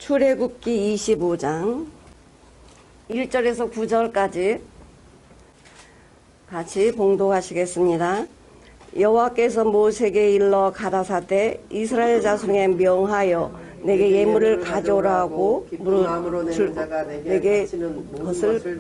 출애굽기 25장 1절에서 9절까지 같이 봉독하시겠습니다. 여호와께서 모세에게 일러 가라사대 이스라엘 자손에게 명하여 내게 예물을 가져오라고 물을 내게 것을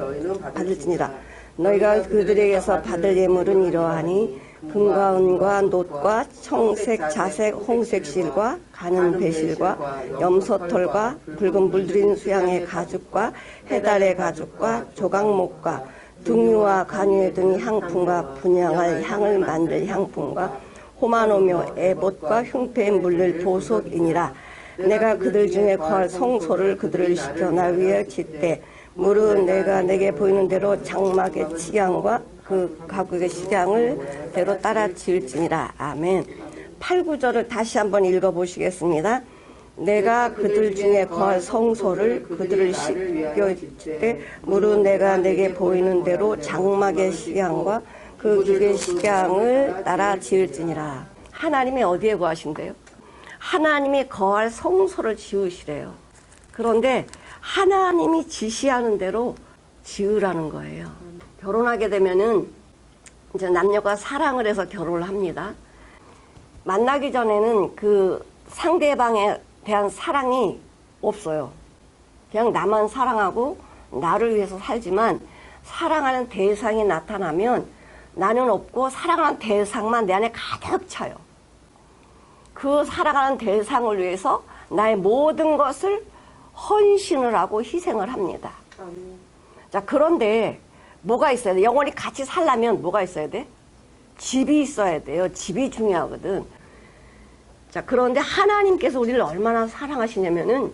받을지니라. 너희가 그들에게서 받을 예물은 이러하니 금과 은과 놋과 청색, 자색, 홍색 실과 가는 배실과 염소털과 붉은 물들인 수양의 가죽과 해달의 가죽과 조각목과 등유와 간유 등 향품과 분향할 향을 만들 향품과 호마노며 에봇과 흉패에 물릴 보석이니라. 내가 그들 중에 거할 성소를 그들을 시켜 나 위에 짓되 물은 내가 내게 보이는 대로 장막의 치양과 그 가구의 시장을 대로 따라 지을지니라. 아멘. 8, 9절을 다시 한번 읽어보시겠습니다. 내가 그들 중에 거할 성소를 그들을 씻겨 짓되 물은 내가 내게 보이는 대로 장막의 시장과 그 기의 시장을 따라 지을지니라. 하나님이 어디에 거하신대요? 하나님이 거할 성소를 지으시래요. 그런데 하나님이 지시하는 대로 지으라는 거예요. 결혼하게 되면은 이제 남녀가 사랑을 해서 결혼을 합니다. 만나기 전에는 그 상대방에 대한 사랑이 없어요. 그냥 나만 사랑하고 나를 위해서 살지만 사랑하는 대상이 나타나면 나는 없고 사랑하는 대상만 내 안에 가득 차요. 그 사랑하는 대상을 위해서 나의 모든 것을 헌신을 하고 희생을 합니다. 자, 그런데 뭐가 있어야 돼? 영원히 같이 살려면 뭐가 있어야 돼? 집이 있어야 돼요. 집이 중요하거든. 자, 그런데 하나님께서 우리를 얼마나 사랑하시냐면은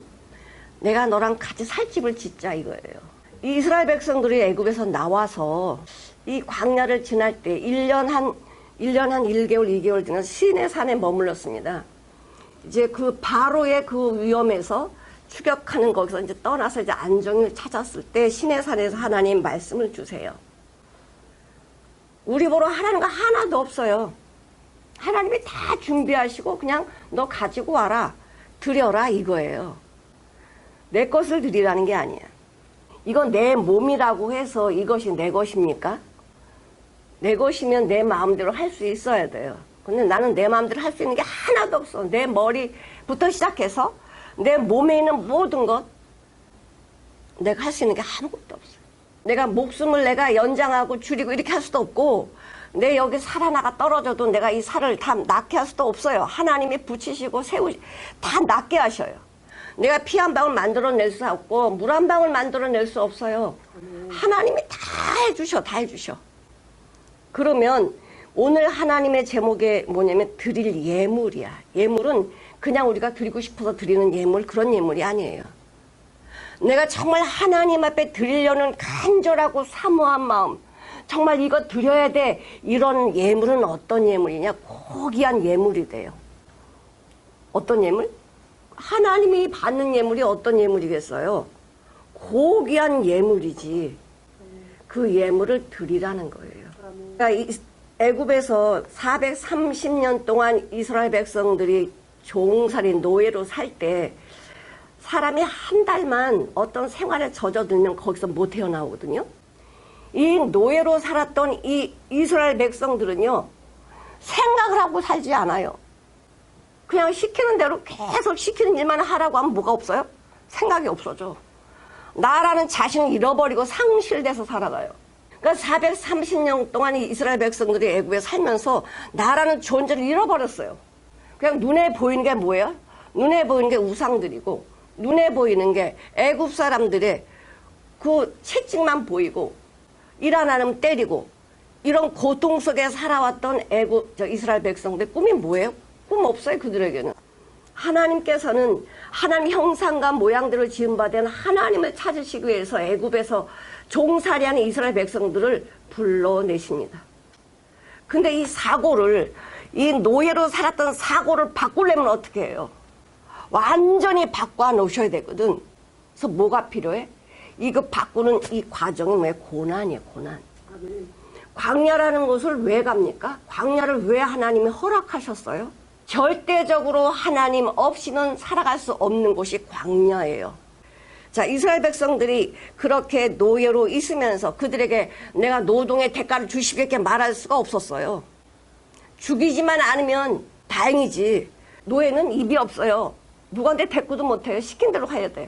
내가 너랑 같이 살 집을 짓자 이거예요. 이 이스라엘 백성들이 애굽에서 나와서 이 광야를 지날 때 1년 한 1개월, 2개월 지나서 시내산에 머물렀습니다. 이제 그 바로의 그 위험에서 추격하는 거기서 이제 떠나서 이제 안정을 찾았을 때 시내산에서 하나님 말씀을 주세요. 우리 보러 하라는 거 하나도 없어요. 하나님이 다 준비하시고 그냥 너 가지고 와라, 드려라 이거예요. 내 것을 드리라는 게 아니야. 이건 내 몸이라고 해서 이것이 내 것입니까? 내 것이면 내 마음대로 할 수 있어야 돼요. 근데 나는 내 마음대로 할 수 있는 게 하나도 없어. 내 머리부터 시작해서 내 몸에 있는 모든 것 내가 할 수 있는 게 아무것도 없어. 내가 목숨을 내가 연장하고 줄이고 이렇게 할 수도 없고 내 여기 살 하나가 떨어져도 내가 이 살을 다 낫게 할 수도 없어요. 하나님이 붙이시고 다 낫게 하셔요. 내가 피 한 방울 만들어낼 수 없고 물 한 방울 만들어낼 수 없어요. 하나님이 다 해주셔. 그러면 오늘 하나님의 제목이 뭐냐면 드릴 예물이야. 예물은 그냥 우리가 드리고 싶어서 드리는 예물, 그런 예물이 아니에요. 내가 정말 하나님 앞에 드리려는 간절하고 사모한 마음, 정말 이거 드려야 돼, 이런 예물은 어떤 예물이냐? 고귀한 예물이 돼요. 어떤 예물? 하나님이 받는 예물이 어떤 예물이겠어요? 고귀한 예물이지. 그 예물을 드리라는 거예요. 그러니까 애굽에서 430년 동안 이스라엘 백성들이 종살이 노예로 살 때 사람이 한 달만 어떤 생활에 젖어들면 거기서 못 헤어나오거든요. 이 노예로 살았던 이 이스라엘 백성들은요, 생각을 하고 살지 않아요. 그냥 시키는 대로 계속 시키는 일만 하라고 하면 뭐가 없어요? 생각이 없어져. 나라는 자신을 잃어버리고 상실돼서 살아가요. 그러니까 430년 동안 이 이스라엘 백성들이 애굽에 살면서 나라는 존재를 잃어버렸어요. 그냥 눈에 보이는 게 뭐예요? 눈에 보이는 게 우상들이고 눈에 보이는 게 애굽 사람들의 그 채찍만 보이고 일 안 하면 때리고 이런 고통 속에 살아왔던 이스라엘 백성들의 꿈이 뭐예요? 꿈 없어요. 그들에게는. 하나님께서는 하나님 형상과 모양대로 지음받은 하나님을 찾으시기 위해서 애굽에서 종살이하는 이스라엘 백성들을 불러내십니다. 근데 이 노예로 살았던 사고를 바꾸려면 어떻게 해요? 완전히 바꿔 놓으셔야 되거든. 그래서 뭐가 필요해? 이거 바꾸는 이 과정이 왜 고난이에요, 고난. 광야라는 곳을 왜 갑니까? 광야를 왜 하나님이 허락하셨어요? 절대적으로 하나님 없이는 살아갈 수 없는 곳이 광야예요. 자, 이스라엘 백성들이 그렇게 노예로 있으면서 그들에게 내가 노동의 대가를 주시겠게 말할 수가 없었어요. 죽이지만 않으면 다행이지. 노예는 입이 없어요. 누구한테 대꾸도 못해요. 시킨 대로 해야 돼요.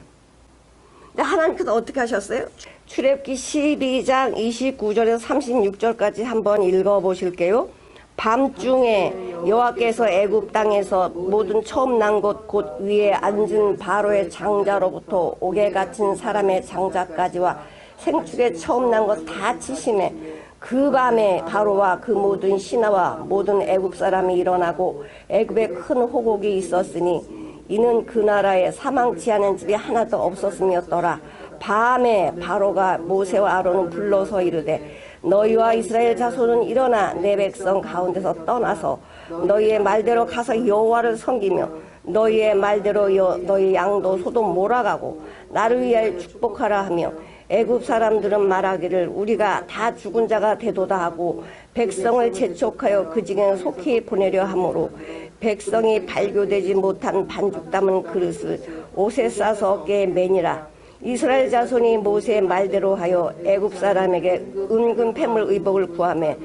근데 하나님께서 어떻게 하셨어요? 출애굽기 12장 29절에서 36절까지 한번 읽어보실게요. 밤중에 여호와께서 애굽 땅에서 모든 처음 난 것 곧 위에 앉은 바로의 장자로부터 옥에 갇힌 사람의 장자까지와 생축에 처음 난 것 다 치심에 그 밤에 바로와 그 모든 신하와 모든 애굽 사람이 일어나고 애굽에 큰 호곡이 있었으니 이는 그 나라에 사망치 않은 집이 하나도 없었음이었더라. 밤에 바로가 모세와 아론을 불러서 이르되 너희와 이스라엘 자손은 일어나 내 백성 가운데서 떠나서 너희의 말대로 가서 여호와를 섬기며 너희의 말대로 너희 양도 소도 몰아가고 나를 위하여 축복하라 하며 애굽 사람들은 말하기를 우리가 다 죽은 자가 되도다 하고 백성을 재촉하여 그 징에 속히 보내려 하므로 백성이 발교되지 못한 반죽 담은 그릇을 옷에 싸서 어깨에 매니라. 이스라엘 자손이 모세의 말대로 하여 애굽 사람에게 은금 패물 의복을 구하매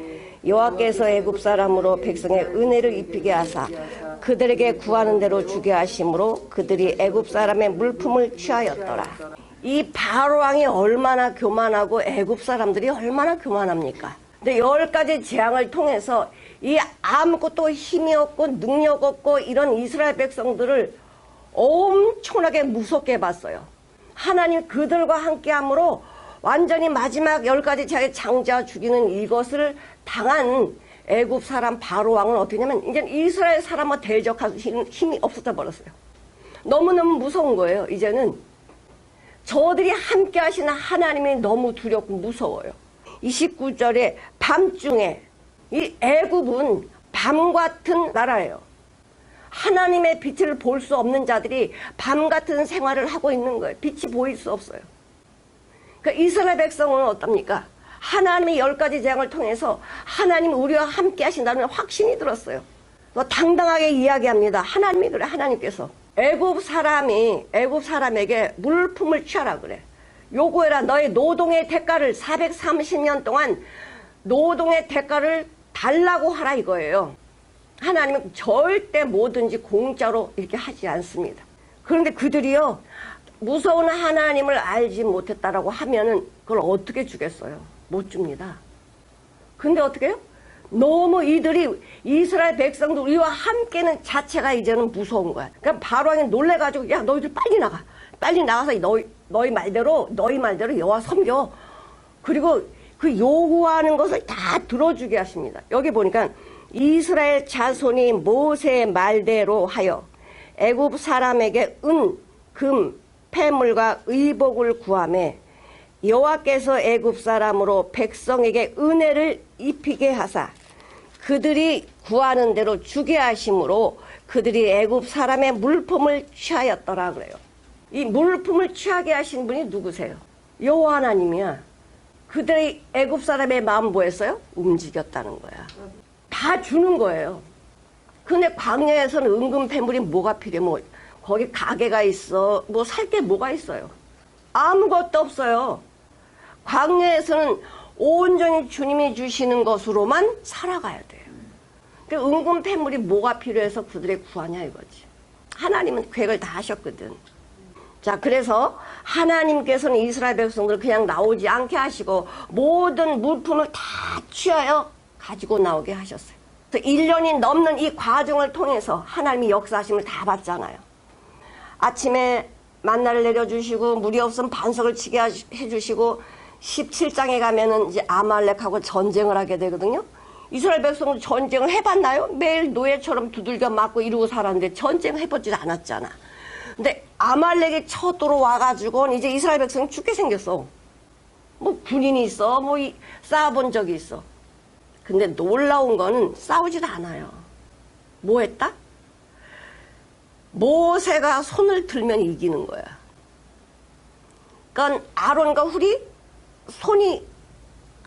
여호와께서 애굽 사람으로 백성의 은혜를 입히게 하사 그들에게 구하는 대로 주게 하심으로 그들이 애굽 사람의 물품을 취하였더라. 이 바로 왕이 얼마나 교만하고 애굽 사람들이 얼마나 교만합니까? 근데 10가지 재앙을 통해서 이 아무것도 힘이 없고 능력 없고 이런 이스라엘 백성들을 엄청나게 무섭게 봤어요. 하나님 그들과 함께함으로 완전히 마지막 10가지 재앙의 장자 죽이는 이것을 당한 애굽 사람 바로 왕은 어떻게 하냐면 이제 이스라엘 사람과 대적할 힘이 없어져 버렸어요. 너무너무 무서운 거예요. 이제는 저들이 함께 하시는 하나님이 너무 두렵고 무서워요. 29절에 밤중에 이 애굽은 밤 같은 나라예요. 하나님의 빛을 볼 수 없는 자들이 밤 같은 생활을 하고 있는 거예요. 빛이 보일 수 없어요. 그러니까 이스라엘 백성은 어떻습니까? 하나님의 10가지 재앙을 통해서 하나님 우리와 함께 하신다는 확신이 들었어요. 당당하게 이야기합니다. 하나님이 그래. 하나님께서 애굽 사람에게 물품을 취하라 그래. 요구해라. 너의 노동의 대가를 430년 동안 노동의 대가를 달라고 하라 이거예요. 하나님은 절대 뭐든지 공짜로 이렇게 하지 않습니다. 그런데 그들이요 무서운 하나님을 알지 못했다라고 하면은 그걸 어떻게 주겠어요? 못 줍니다. 근데 어떻게 해요? 너무 이들이 이스라엘 백성들 우리와 함께는 자체가 이제는 무서운 거야. 그러니까 바로왕이 놀래가지고 야 너희들 빨리 나가. 빨리 나가서 너희 말대로 여호와 섬겨. 그리고 그 요구하는 것을 다 들어주게 하십니다. 여기 보니까 이스라엘 자손이 모세의 말대로 하여 애굽 사람에게 은, 금, 패물과 의복을 구하며 여호와께서 애굽 사람으로 백성에게 은혜를 입히게 하사 그들이 구하는 대로 주게 하심으로 그들이 애굽 사람의 물품을 취하였더라 그래요. 이 물품을 취하게 하신 분이 누구세요? 여호와 하나님이야. 그들이 애굽 사람의 마음 뭐했어요? 움직였다는 거야. 다 주는 거예요. 근데 광야에서는 은금 패물이 뭐가 필요해? 뭐 거기 가게가 있어. 뭐 살 게 뭐가 있어요? 아무것도 없어요. 광야에서는 온전히 주님이 주시는 것으로만 살아가야 돼요. 그러니까 은금 패물이 뭐가 필요해서 그들의 구하냐 이거지. 하나님은 계획을 다 하셨거든. 자, 그래서 하나님께서는 이스라엘 백성들을 그냥 나오지 않게 하시고 모든 물품을 다 취하여 가지고 나오게 하셨어요. 그래서 1년이 넘는 이 과정을 통해서 하나님이 역사하심을 다 봤잖아요. 아침에 만나를 내려주시고 물이 없으면 반석을 치게 해주시고 17장에 가면은 이제 아말렉하고 전쟁을 하게 되거든요. 이스라엘 백성은 전쟁을 해봤나요? 매일 노예처럼 두들겨 맞고 이러고 살았는데 전쟁 해보지 않았잖아. 근데 아말렉이 쳐들어와가지고 이제 이스라엘 백성이 죽게 생겼어. 뭐 군인이 있어, 뭐 싸워본 적이 있어. 근데 놀라운 거는 싸우지도 않아요. 뭐 했다? 모세가 손을 들면 이기는 거야. 그러니까 아론과 훌이 손이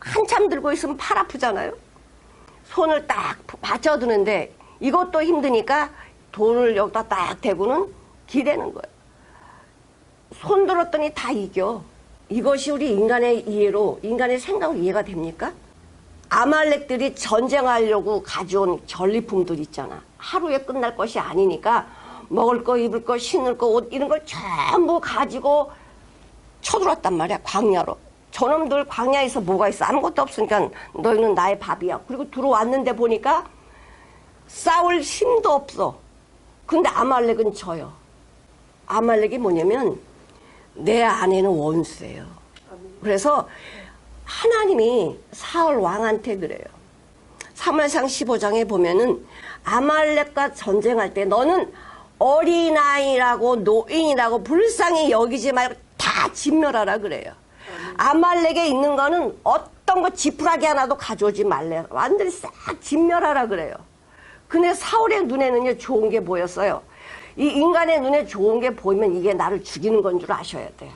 한참 들고 있으면 팔 아프잖아요. 손을 딱 받쳐드는데 이것도 힘드니까 돌을 여기다 딱 대고는 기대는 거예요. 손 들었더니 다 이겨. 이것이 우리 인간의 이해로, 인간의 생각으로 이해가 됩니까? 아말렉들이 전쟁하려고 가져온 전리품들 있잖아. 하루에 끝날 것이 아니니까 먹을 거, 입을 거, 신을 거, 옷 이런 걸 전부 가지고 쳐들어왔단 말이야. 광야로. 저놈들 광야에서 뭐가 있어? 아무것도 없으니까 너희는 나의 밥이야. 그리고 들어왔는데 보니까 싸울 힘도 없어. 근데 아말렉은 져요. 아말렉이 뭐냐면 내 안에는 원수예요. 그래서 하나님이 사울 왕한테 그래요. 사무엘상 15장에 보면은 아말렉과 전쟁할 때 너는 어린아이라고 노인이라고 불쌍히 여기지 말고 다 진멸하라 그래요. 아말렉에 있는 거는 어떤 거 지푸라기 하나도 가져오지 말래. 완전히 싹 진멸하라 그래요. 근데 사울의 눈에는요 좋은 게 보였어요. 이 인간의 눈에 좋은 게 보이면 이게 나를 죽이는 건 줄 아셔야 돼요.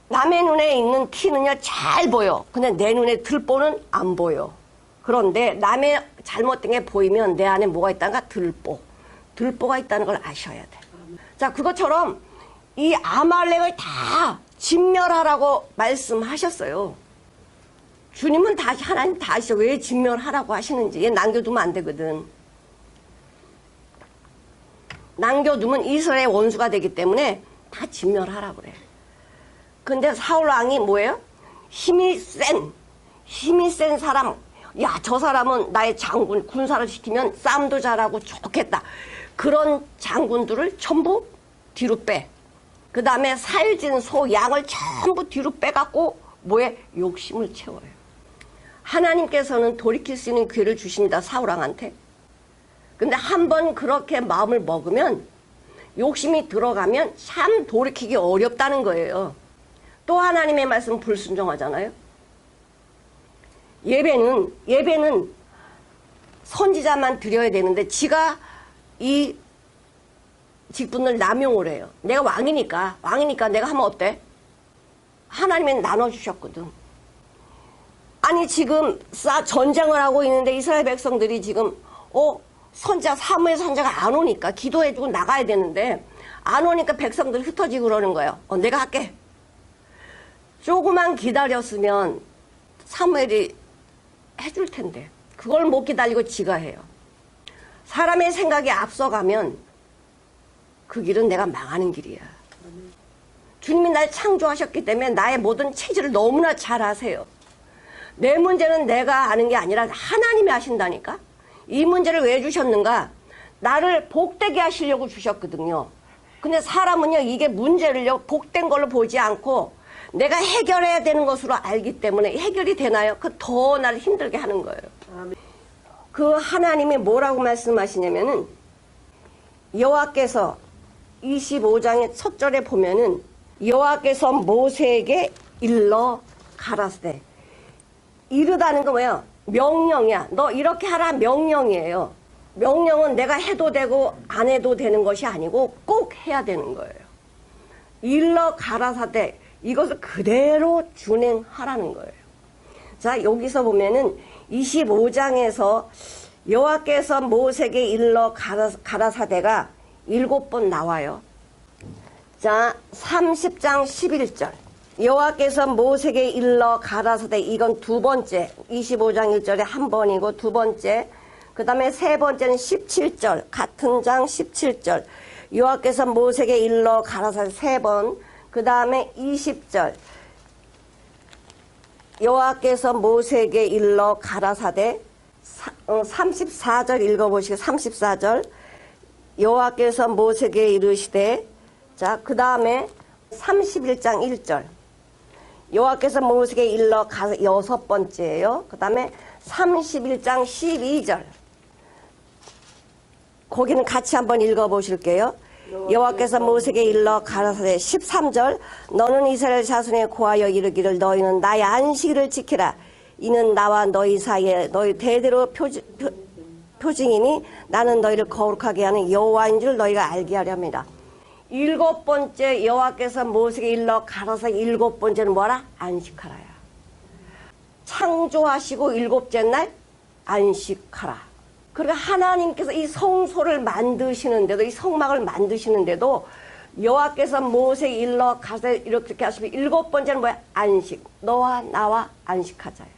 남의 눈에 있는 티는요 잘 보여. 근데 내 눈에 들보는 안 보여. 그런데 남의 잘못된 게 보이면 내 안에 뭐가 있다는가? 들보가 있다는 걸 아셔야 돼. 자, 그것처럼 이 아말렉을 다 진멸하라고 말씀하셨어요. 주님은 다시, 하나님 다시 왜 진멸하라고 하시는지 얘 남겨두면 안 되거든. 남겨두면 이스라엘의 원수가 되기 때문에 다 진멸하라고 그래. 근데 사울왕이 뭐예요? 힘이 센 사람, 야, 저 사람은 나의 장군, 군사를 시키면 싸움도 잘하고 좋겠다. 그런 장군들을 전부 뒤로 빼. 그 다음에 살진 소, 양을 전부 뒤로 빼갖고 뭐에? 욕심을 채워요. 하나님께서는 돌이킬 수 있는 기회를 주십니다. 사울왕한테. 근데 한번 그렇게 마음을 먹으면 욕심이 들어가면 참 돌이키기 어렵다는 거예요. 또 하나님의 말씀 불순종하잖아요. 예배는 선지자만 드려야 되는데 지가 이 직분을 남용을 해요. 내가 왕이니까 내가 하면 어때? 하나님이 나눠주셨거든. 아니 지금 전쟁을 하고 있는데 이스라엘 백성들이 지금 선지자 사무엘 선지자가 안 오니까 기도해주고 나가야 되는데 안 오니까 백성들이 흩어지고 그러는 거예요. 내가 할게. 조금만 기다렸으면 사무엘이 해줄 텐데 그걸 못 기다리고 지가 해요. 사람의 생각이 앞서가면 그 길은 내가 망하는 길이야. 주님이 날 창조하셨기 때문에 나의 모든 체질을 너무나 잘 아세요. 내 문제는 내가 아는 게 아니라 하나님이 하신다니까. 이 문제를 왜 주셨는가? 나를 복되게 하시려고 주셨거든요. 근데 사람은요 이게 문제를요 복된 걸로 보지 않고 내가 해결해야 되는 것으로 알기 때문에 해결이 되나요? 그 더 나를 힘들게 하는 거예요. 그 하나님이 뭐라고 말씀하시냐면은 여호와께서 25장의 첫 절에 보면은 여호와께서 모세에게 일러 가라사대. 이르다는 거 뭐예요? 명령이야. 너 이렇게 하라 명령이에요. 명령은 내가 해도 되고 안 해도 되는 것이 아니고 꼭 해야 되는 거예요. 일러 가라사대. 이것을 그대로 준행하라는 거예요. 자, 여기서 보면은 25장에서 여호와께서 모세에게 일러 가라사대가 7번 나와요. 자, 30장 11절. 여호와께서 모세에게 일러 가라사대. 이건 두 번째. 25장 1절에 한 번이고 두 번째. 그 다음에 세 번째는 17절. 같은 장 17절. 여호와께서 모세에게 일러 가라사대 세 번. 그 다음에 20절. 여호와께서 모세에게 일러 가라사대. 34절 읽어보시고 34절. 여호와께서 모세에게 이르시되. 자, 그 다음에 31장 1절. 여호와께서 모세에게 일러 여섯 번째예요. 그 다음에 31장 12절. 거기는 같이 한번 읽어보실게요. 여호와께서 모세에게 일러 가라사대 13절. 너는 이스라엘 자손에 고하여 이르기를 너희는 나의 안식일을 지키라. 이는 나와 너희 사이에 너희 대대로 표징이니 나는 너희를 거룩하게 하는 여호와인 줄 너희가 알게 하려 합니다. 7번째 여호와께서 모세에게 일러 가라사대 7번째는 뭐라? 안식하라야. 창조하시고 7째 날 안식하라. 그러니까 하나님께서 이 성소를 만드시는데도, 이 성막을 만드시는데도 여호와께서 모세에게 일러 가서 이렇게 하시면 7번째는 뭐야? 안식. 너와 나와 안식하자요.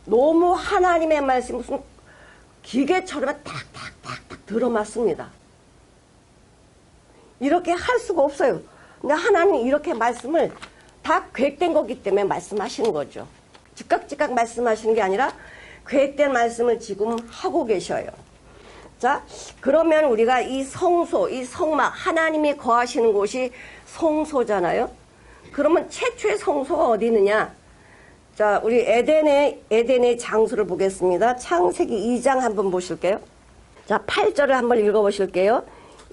너무 하나님의 말씀이 무슨 기계처럼 탁탁탁탁 들어맞습니다. 이렇게 할 수가 없어요. 근데 하나님이 이렇게 말씀을 다 계획된 거기 때문에 말씀하시는 거죠. 즉각 말씀하시는 게 아니라 계획된 말씀을 지금 하고 계셔요. 자, 그러면 우리가 이 성소, 이 성막, 하나님이 거하시는 곳이 성소잖아요. 그러면 최초의 성소가 어디 있느냐? 자, 우리 에덴의 장소를 보겠습니다. 창세기 2장 한번 보실게요. 자, 8절을 한번 읽어보실게요.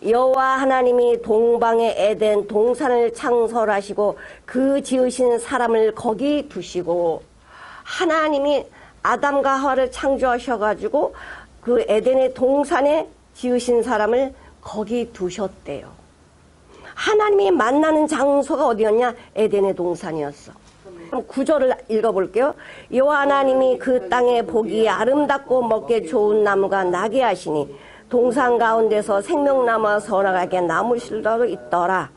여호와 하나님이 동방의 에덴 동산을 창설하시고 그 지으신 사람을 거기 두시고, 하나님이 아담과 하와를 창조하셔가지고 그 에덴의 동산에 지으신 사람을 거기 두셨대요. 하나님이 만나는 장소가 어디였냐? 에덴의 동산이었어. 그럼 9절을 읽어볼게요. 여호와 하나님이 그 땅에 보기에 아름답고 먹기 좋은 나무가 나게 하시니 동산 가운데서 생명나무와 선악하게 나무실도 있더라.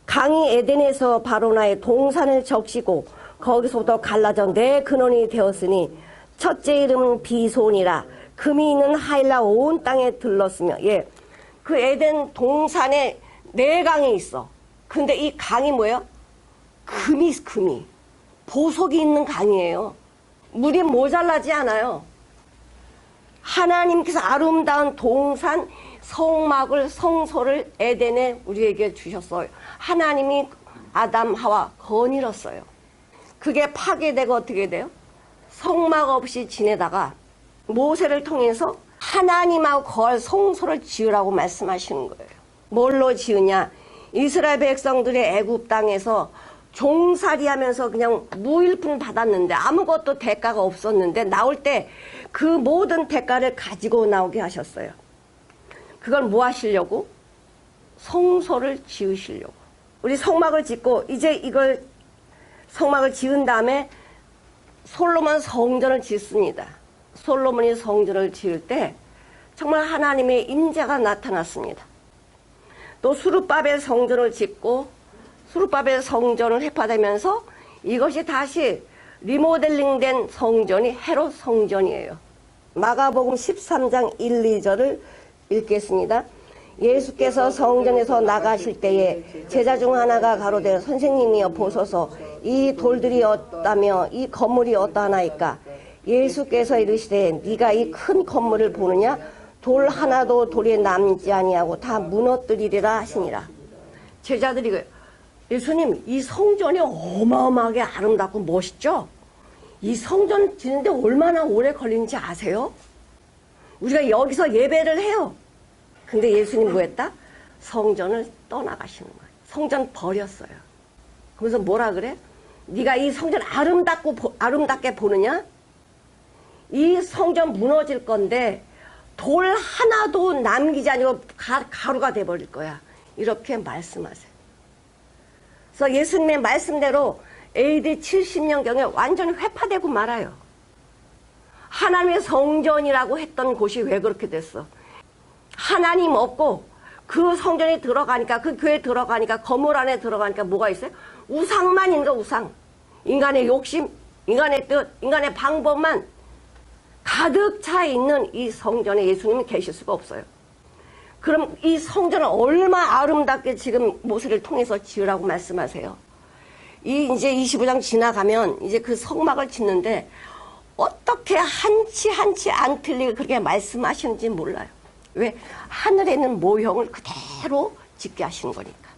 강이 에덴에서 바로나의 동산을 적시고 거기서부터 갈라져 네 근원이 되었으니 첫째 이름은 비손이라. 금이 있는 하일라 온 땅에 들렀으며, 예, 그 에덴 동산에 네 강이 있어. 근데 이 강이 뭐예요? 금이 보석이 있는 강이에요. 물이 모자라지 않아요. 하나님께서 아름다운 동산, 성막을, 성소를 에덴에 우리에게 주셨어요. 하나님이 아담, 하와 거닐었어요. 그게 파괴되고 어떻게 돼요? 성막 없이 지내다가 모세를 통해서 하나님하고 거할 성소를 지으라고 말씀하시는 거예요. 뭘로 지으냐? 이스라엘 백성들이 애굽 땅에서 종살이하면서 그냥 무일푼 받았는데 아무것도 대가가 없었는데 나올 때 그 모든 대가를 가지고 나오게 하셨어요. 그걸 뭐 하시려고? 성소를 지으시려고. 우리 성막을 짓고 이제 이걸 성막을 지은 다음에 솔로몬 성전을 짓습니다. 솔로몬이 성전을 지을 때 정말 하나님의 임재가 나타났습니다. 또 수르바벨 성전을 짓고 수르바벨 성전을 해파되면서 이것이 다시 리모델링된 성전이 헤롯 성전이에요. 마가복음 13장 1, 2절을 읽겠습니다. 예수께서 성전에서 나가실 때에 제자 중 하나가 가로되 선생님이여 보소서 이 돌들이 어떠하며 이 건물이 어떠하나이까? 예수께서 이르시되 네가 이 큰 건물을 보느냐? 돌 하나도 돌에 남지 아니하고 다 무너뜨리리라 하시니라. 제자들이 예수님, 이 성전이 어마어마하게 아름답고 멋있죠? 이 성전 짓는데 얼마나 오래 걸리는지 아세요? 우리가 여기서 예배를 해요. 근데 예수님 뭐 했다? 성전을 떠나가시는 거예요. 성전 버렸어요. 그래서 뭐라 그래? 네가 이 성전 아름답게 보느냐? 이 성전 무너질 건데 돌 하나도 남기지 아니고 가루가 돼버릴 거야. 이렇게 말씀하세요. 그래서 예수님의 말씀대로 AD 70년경에 완전히 회파되고 말아요. 하나님의 성전이라고 했던 곳이 왜 그렇게 됐어? 하나님 없고 그 성전에 들어가니까, 그 교회에 들어가니까, 건물 안에 들어가니까 뭐가 있어요? 우상만 있는 거, 우상. 인간의 욕심, 인간의 뜻, 인간의 방법만 가득 차 있는 이 성전에 예수님이 계실 수가 없어요. 그럼 이 성전을 얼마나 아름답게 지금 모세를 통해서 지으라고 말씀하세요. 이제 25장 지나가면 이제 그 성막을 짓는데 어떻게 한치 안 틀리게 그렇게 말씀하시는지 몰라요. 왜? 하늘에 있는 모형을 그대로 짓게 하시는 거니까.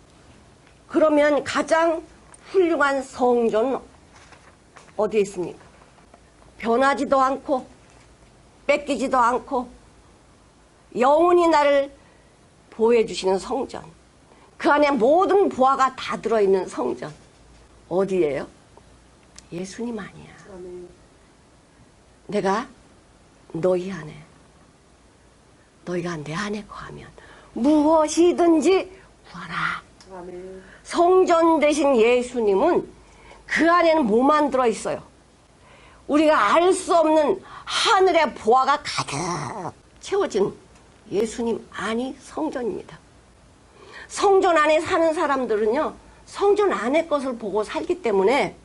그러면 가장 훌륭한 성전은 어디에 있습니까? 변하지도 않고 뺏기지도 않고 영원히 나를 보호해 주시는 성전. 그 안에 모든 보화가 다 들어있는 성전. 어디예요? 예수님 아니야. 내가 너희 안에, 너희가 내 안에 거하면 무엇이든지 구하라. 성전 대신 예수님은 그 안에는 뭐만 들어있어요? 우리가 알 수 없는 하늘의 보화가 가득 채워진 예수님 안이 성전입니다. 성전 안에 사는 사람들은요, 성전 안의 것을 보고 살기 때문에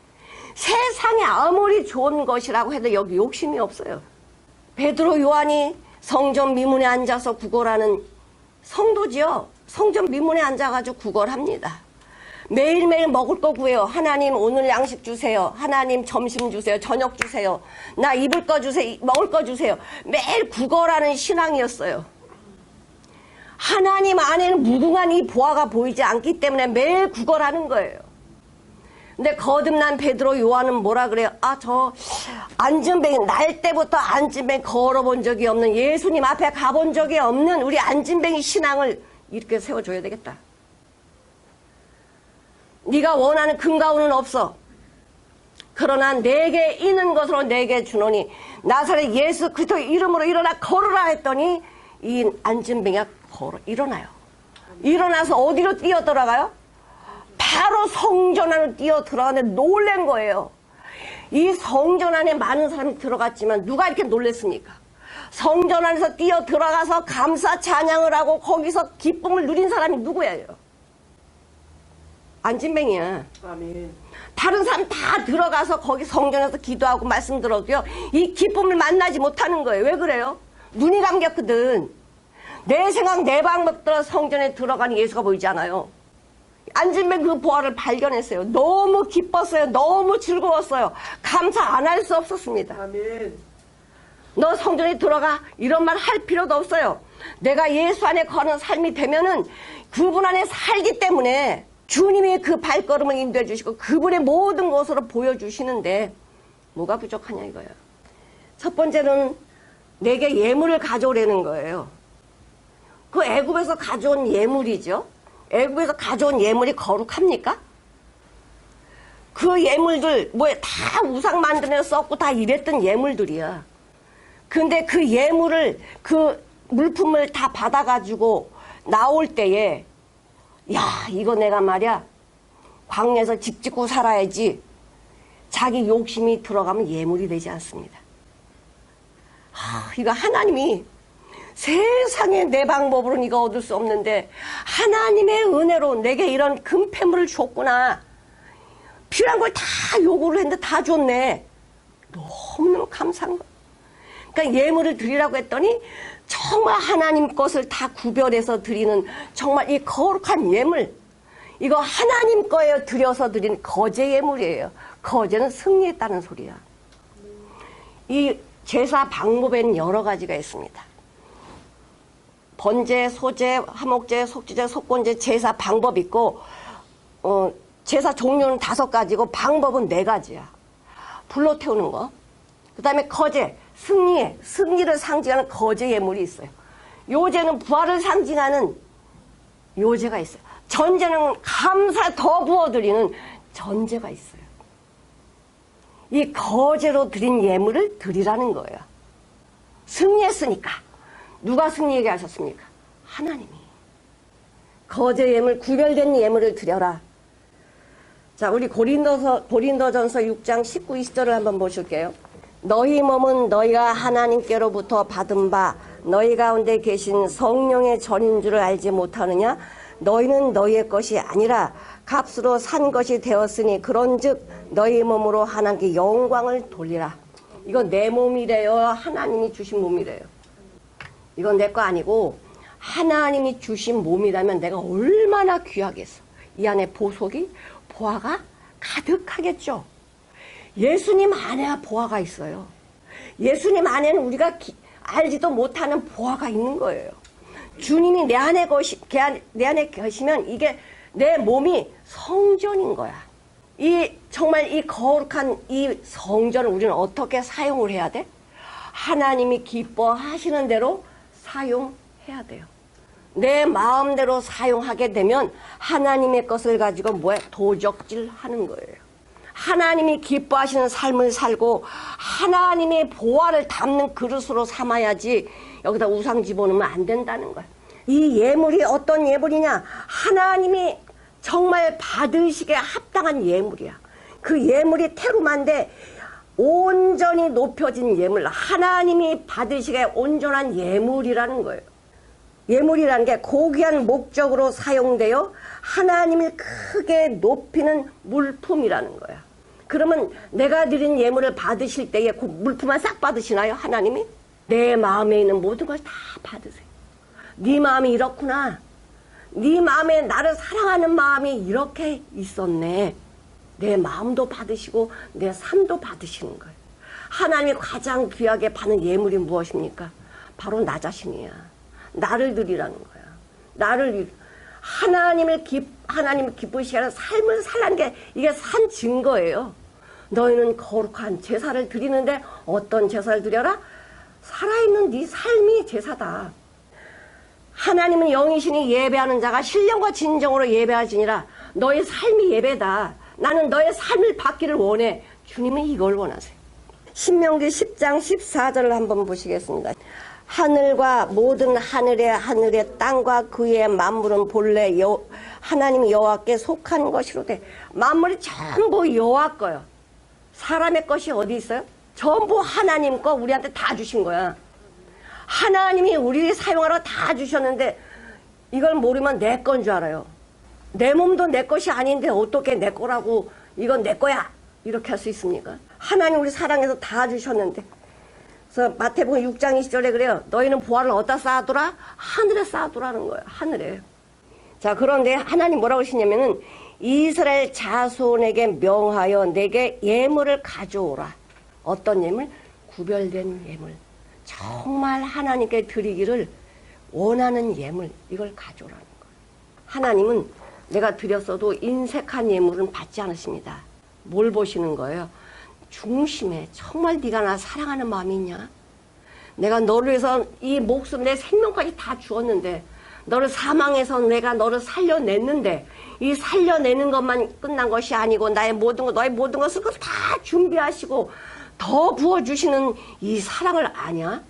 세상에 아무리 좋은 것이라고 해도 여기 욕심이 없어요. 베드로, 요한이 성전 미문에 앉아서 구걸하는 성도지요. 성전 미문에 앉아가지고 구걸합니다. 매일매일 먹을 거 구해요. 하나님 오늘 양식 주세요. 하나님 점심 주세요. 저녁 주세요. 나 입을 거 주세요. 먹을 거 주세요. 매일 구걸하는 신앙이었어요. 하나님 안에는 무궁한 이 보화가 보이지 않기 때문에 매일 구걸하는 거예요. 근데 거듭난 베드로, 요한은 뭐라 그래요? 저 안진뱅이, 날 때부터 안진뱅이 걸어본 적이 없는, 예수님 앞에 가본 적이 없는 우리 안진뱅이 신앙을 이렇게 세워줘야 되겠다. 네가 원하는 금가운은 없어. 그러나 내게 있는 것으로 내게 주노니 나사렛 예수 그리스도 이름으로 일어나 걸으라 했더니 이 안진뱅이가 일어나요. 일어나서 어디로 뛰어 들어가요? 바로 성전 안으로 뛰어 들어가는데 놀란 거예요. 이 성전 안에 많은 사람이 들어갔지만 누가 이렇게 놀랬습니까? 성전 안에서 뛰어 들어가서 감사 찬양을 하고 거기서 기쁨을 누린 사람이 누구예요? 안진뱅이야. 아멘. 다른 사람 다 들어가서 거기 성전에서 기도하고 말씀 들어도요, 이 기쁨을 만나지 못하는 거예요. 왜 그래요? 눈이 감겼거든. 내 생각, 내 방법대로 성전에 들어가는 예수가 보이지 않아요. 안진뱅 그 보화를 발견했어요. 너무 기뻤어요. 너무 즐거웠어요. 감사 안 할 수 없었습니다. 아멘. 너 성전에 들어가, 이런 말 할 필요도 없어요. 내가 예수 안에 거는 삶이 되면은 그분 안에 살기 때문에 주님이 그 발걸음을 인도해 주시고 그분의 모든 것으로 보여주시는데 뭐가 부족하냐 이거예요. 첫 번째는 내게 예물을 가져오라는 거예요. 그 애굽에서 가져온 예물이죠. 애굽에서 가져온 예물이 거룩합니까? 그 예물들 다 우상 만들어서 썼고 다 이랬던 예물들이야. 근데 그 예물을, 그 물품을 다 받아가지고 나올 때에, 야, 이거 내가 말이야 광야에서 집 짓고 살아야지, 자기 욕심이 들어가면 예물이 되지 않습니다. 이거 하나님이 세상에 내 방법으로는 이거 얻을 수 없는데 하나님의 은혜로 내게 이런 금패물을 줬구나. 필요한 걸 다 요구를 했는데 다 줬네. 너무너무 감사한 거야. 그러니까 예물을 드리라고 했더니 정말 하나님 것을 다 구별해서 드리는 정말 이 거룩한 예물, 이거 하나님 거에 드려서 드린 거제 예물이에요. 거제는 승리했다는 소리야. 이 제사 방법에는 여러 가지가 있습니다. 번제, 소제, 화목제, 속죄제, 속건제 제사 방법 있고, 제사 종류는 5가지고 방법은 4가지야. 불로 태우는 거. 그 다음에 거제, 승리를 상징하는 거제 예물이 있어요. 요제는 부활을 상징하는 요제가 있어요. 전제는 감사 더 부어드리는 전제가 있어요. 이 거제로 드린 예물을 드리라는 거예요. 승리했으니까. 누가 승리하게 하셨습니까? 하나님이. 거제 예물, 구별된 예물을 드려라. 자, 우리 고린도전서 6장 19, 20절을 한번 보실게요. 너희 몸은 너희가 하나님께로부터 받은 바 너희 가운데 계신 성령의 전인 줄을 알지 못하느냐? 너희는 너희의 것이 아니라 값으로 산 것이 되었으니 그런즉 너희 몸으로 하나님께 영광을 돌리라. 이건 내 몸이래요. 하나님이 주신 몸이래요. 이건 내 거 아니고 하나님이 주신 몸이라면 내가 얼마나 귀하겠어. 이 안에 보석이, 보화가 가득하겠죠. 예수님 안에 보화가 있어요. 예수님 안에는 우리가 알지도 못하는 보화가 있는 거예요. 주님이 내 안에 계시면 이게 내 몸이 성전인 거야. 정말 이 거룩한 이 성전을 우리는 어떻게 사용을 해야 돼? 하나님이 기뻐하시는 대로 사용해야 돼요. 내 마음대로 사용하게 되면 하나님의 것을 가지고 도적질 하는 거예요. 하나님이 기뻐하시는 삶을 살고 하나님의 보화를 담는 그릇으로 삼아야지 여기다 우상 집어넣으면 안 된다는 거예요. 이 예물이 어떤 예물이냐? 하나님이 정말 받으시기에 합당한 예물이야. 그 예물이 테루마인데 온전히 높여진 예물, 하나님이 받으시게 온전한 예물이라는 거예요. 예물이라는 게 고귀한 목적으로 사용되어 하나님을 크게 높이는 물품이라는 거야. 그러면 내가 드린 예물을 받으실 때에 그 물품만 싹 받으시나요? 하나님이? 내 마음에 있는 모든 걸 다 받으세요. 네 마음이 이렇구나. 네 마음에 나를 사랑하는 마음이 이렇게 있었네. 내 마음도 받으시고 내 삶도 받으시는 거예요. 하나님이 가장 귀하게 받는 예물이 무엇입니까? 바로 나 자신이야. 나를 드리라는 거야. 하나님을 기쁘시게 하는 삶을 살라는 게 이게 산 증거예요. 너희는 거룩한 제사를 드리는데 어떤 제사를 드려라? 살아있는 네 삶이 제사다. 하나님은 영이시니 예배하는 자가 신령과 진정으로 예배하지니라. 너의 삶이 예배다. 나는 너의 삶을 받기를 원해. 주님은 이걸 원하세요. 신명기 10장 14절을 한번 보시겠습니다. 하늘과 모든 하늘의 땅과 그의 만물은 본래 하나님 여호와께 속한 것이로되. 만물이 전부 여호와 거요. 사람의 것이 어디 있어요? 전부 하나님 거 우리한테 다 주신 거야. 하나님이 우리 사용하러 다 주셨는데 이걸 모르면 내 건 줄 알아요. 내 몸도 내 것이 아닌데 어떻게 내 거라고 이건 내 거야 이렇게 할 수 있습니까? 하나님 우리 사랑해서 다 주셨는데. 그래서 마태복음 6장 20절에 그래요. 너희는 보화를 어디다 쌓아두라? 하늘에 쌓아두라는 거예요. 하늘에. 자, 그런데 하나님 뭐라고 하시냐면은 이스라엘 자손에게 명하여 내게 예물을 가져오라. 어떤 예물? 구별된 예물. 정말 하나님께 드리기를 원하는 예물, 이걸 가져오라는 거예요. 하나님은 내가 드렸어도 인색한 예물은 받지 않으십니다. 뭘 보시는 거예요? 중심에 정말 네가 나 사랑하는 마음이 있냐? 내가 너를 위해서 이 목숨, 내 생명까지 다 주었는데 너를 사망해서 내가 너를 살려냈는데 이 살려내는 것만 끝난 것이 아니고 너의 모든 것을 다 준비하시고 더 부어주시는 이 사랑을 아냐?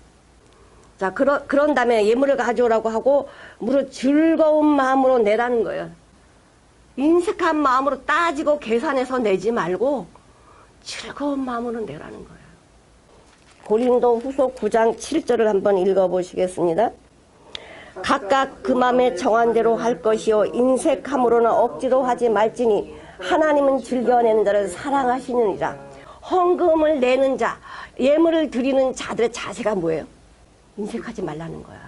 자, 그런 다음에 예물을 가져오라고 하고 무릇 즐거운 마음으로 내라는 거예요. 인색한 마음으로 따지고 계산해서 내지 말고 즐거운 마음으로 내라는 거예요. 고린도 후서 9장 7절을 한번 읽어보시겠습니다. 각각 그 마음에 정한 대로 할 것이요 인색함으로는 억지로 하지 말지니 하나님은 즐겨내는 자를 사랑하시느니라. 헌금을 내는 자, 예물을 드리는 자들의 자세가 뭐예요? 인색하지 말라는 거야.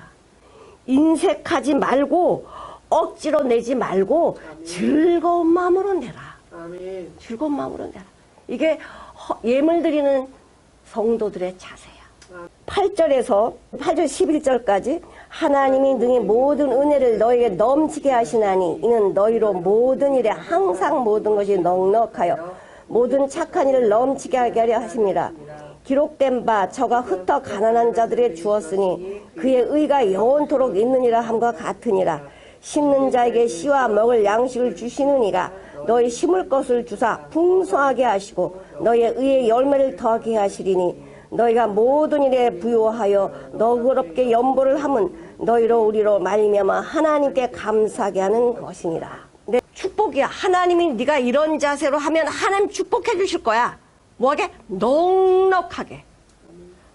인색하지 말고 억지로 내지 말고 즐거운 마음으로 내라. 즐거운 마음으로 내라. 이게 예물 드리는 성도들의 자세야. 8절 11절까지 하나님이 능히 모든 은혜를 너에게 넘치게 하시나니 이는 너희로 모든 일에 항상 모든 것이 넉넉하여 모든 착한 일을 넘치게 하게 하려 하심이라. 기록된 바 저가 흩어 가난한 자들에 주었으니 그의 의가 영원토록 있느니라 함과 같으니라. 심는 자에게 씨와 먹을 양식을 주시느니라. 너희 심을 것을 주사 풍성하게 하시고 너희의 의의 열매를 더하게 하시리니 너희가 모든 일에 부요하여 너그럽게 연보를 함은 너희로 우리로 말미암아 하나님께 감사하게 하는 것이니라. 근데 축복이야. 하나님이 네가 이런 자세로 하면 하나님 축복해 주실 거야. 뭐하게?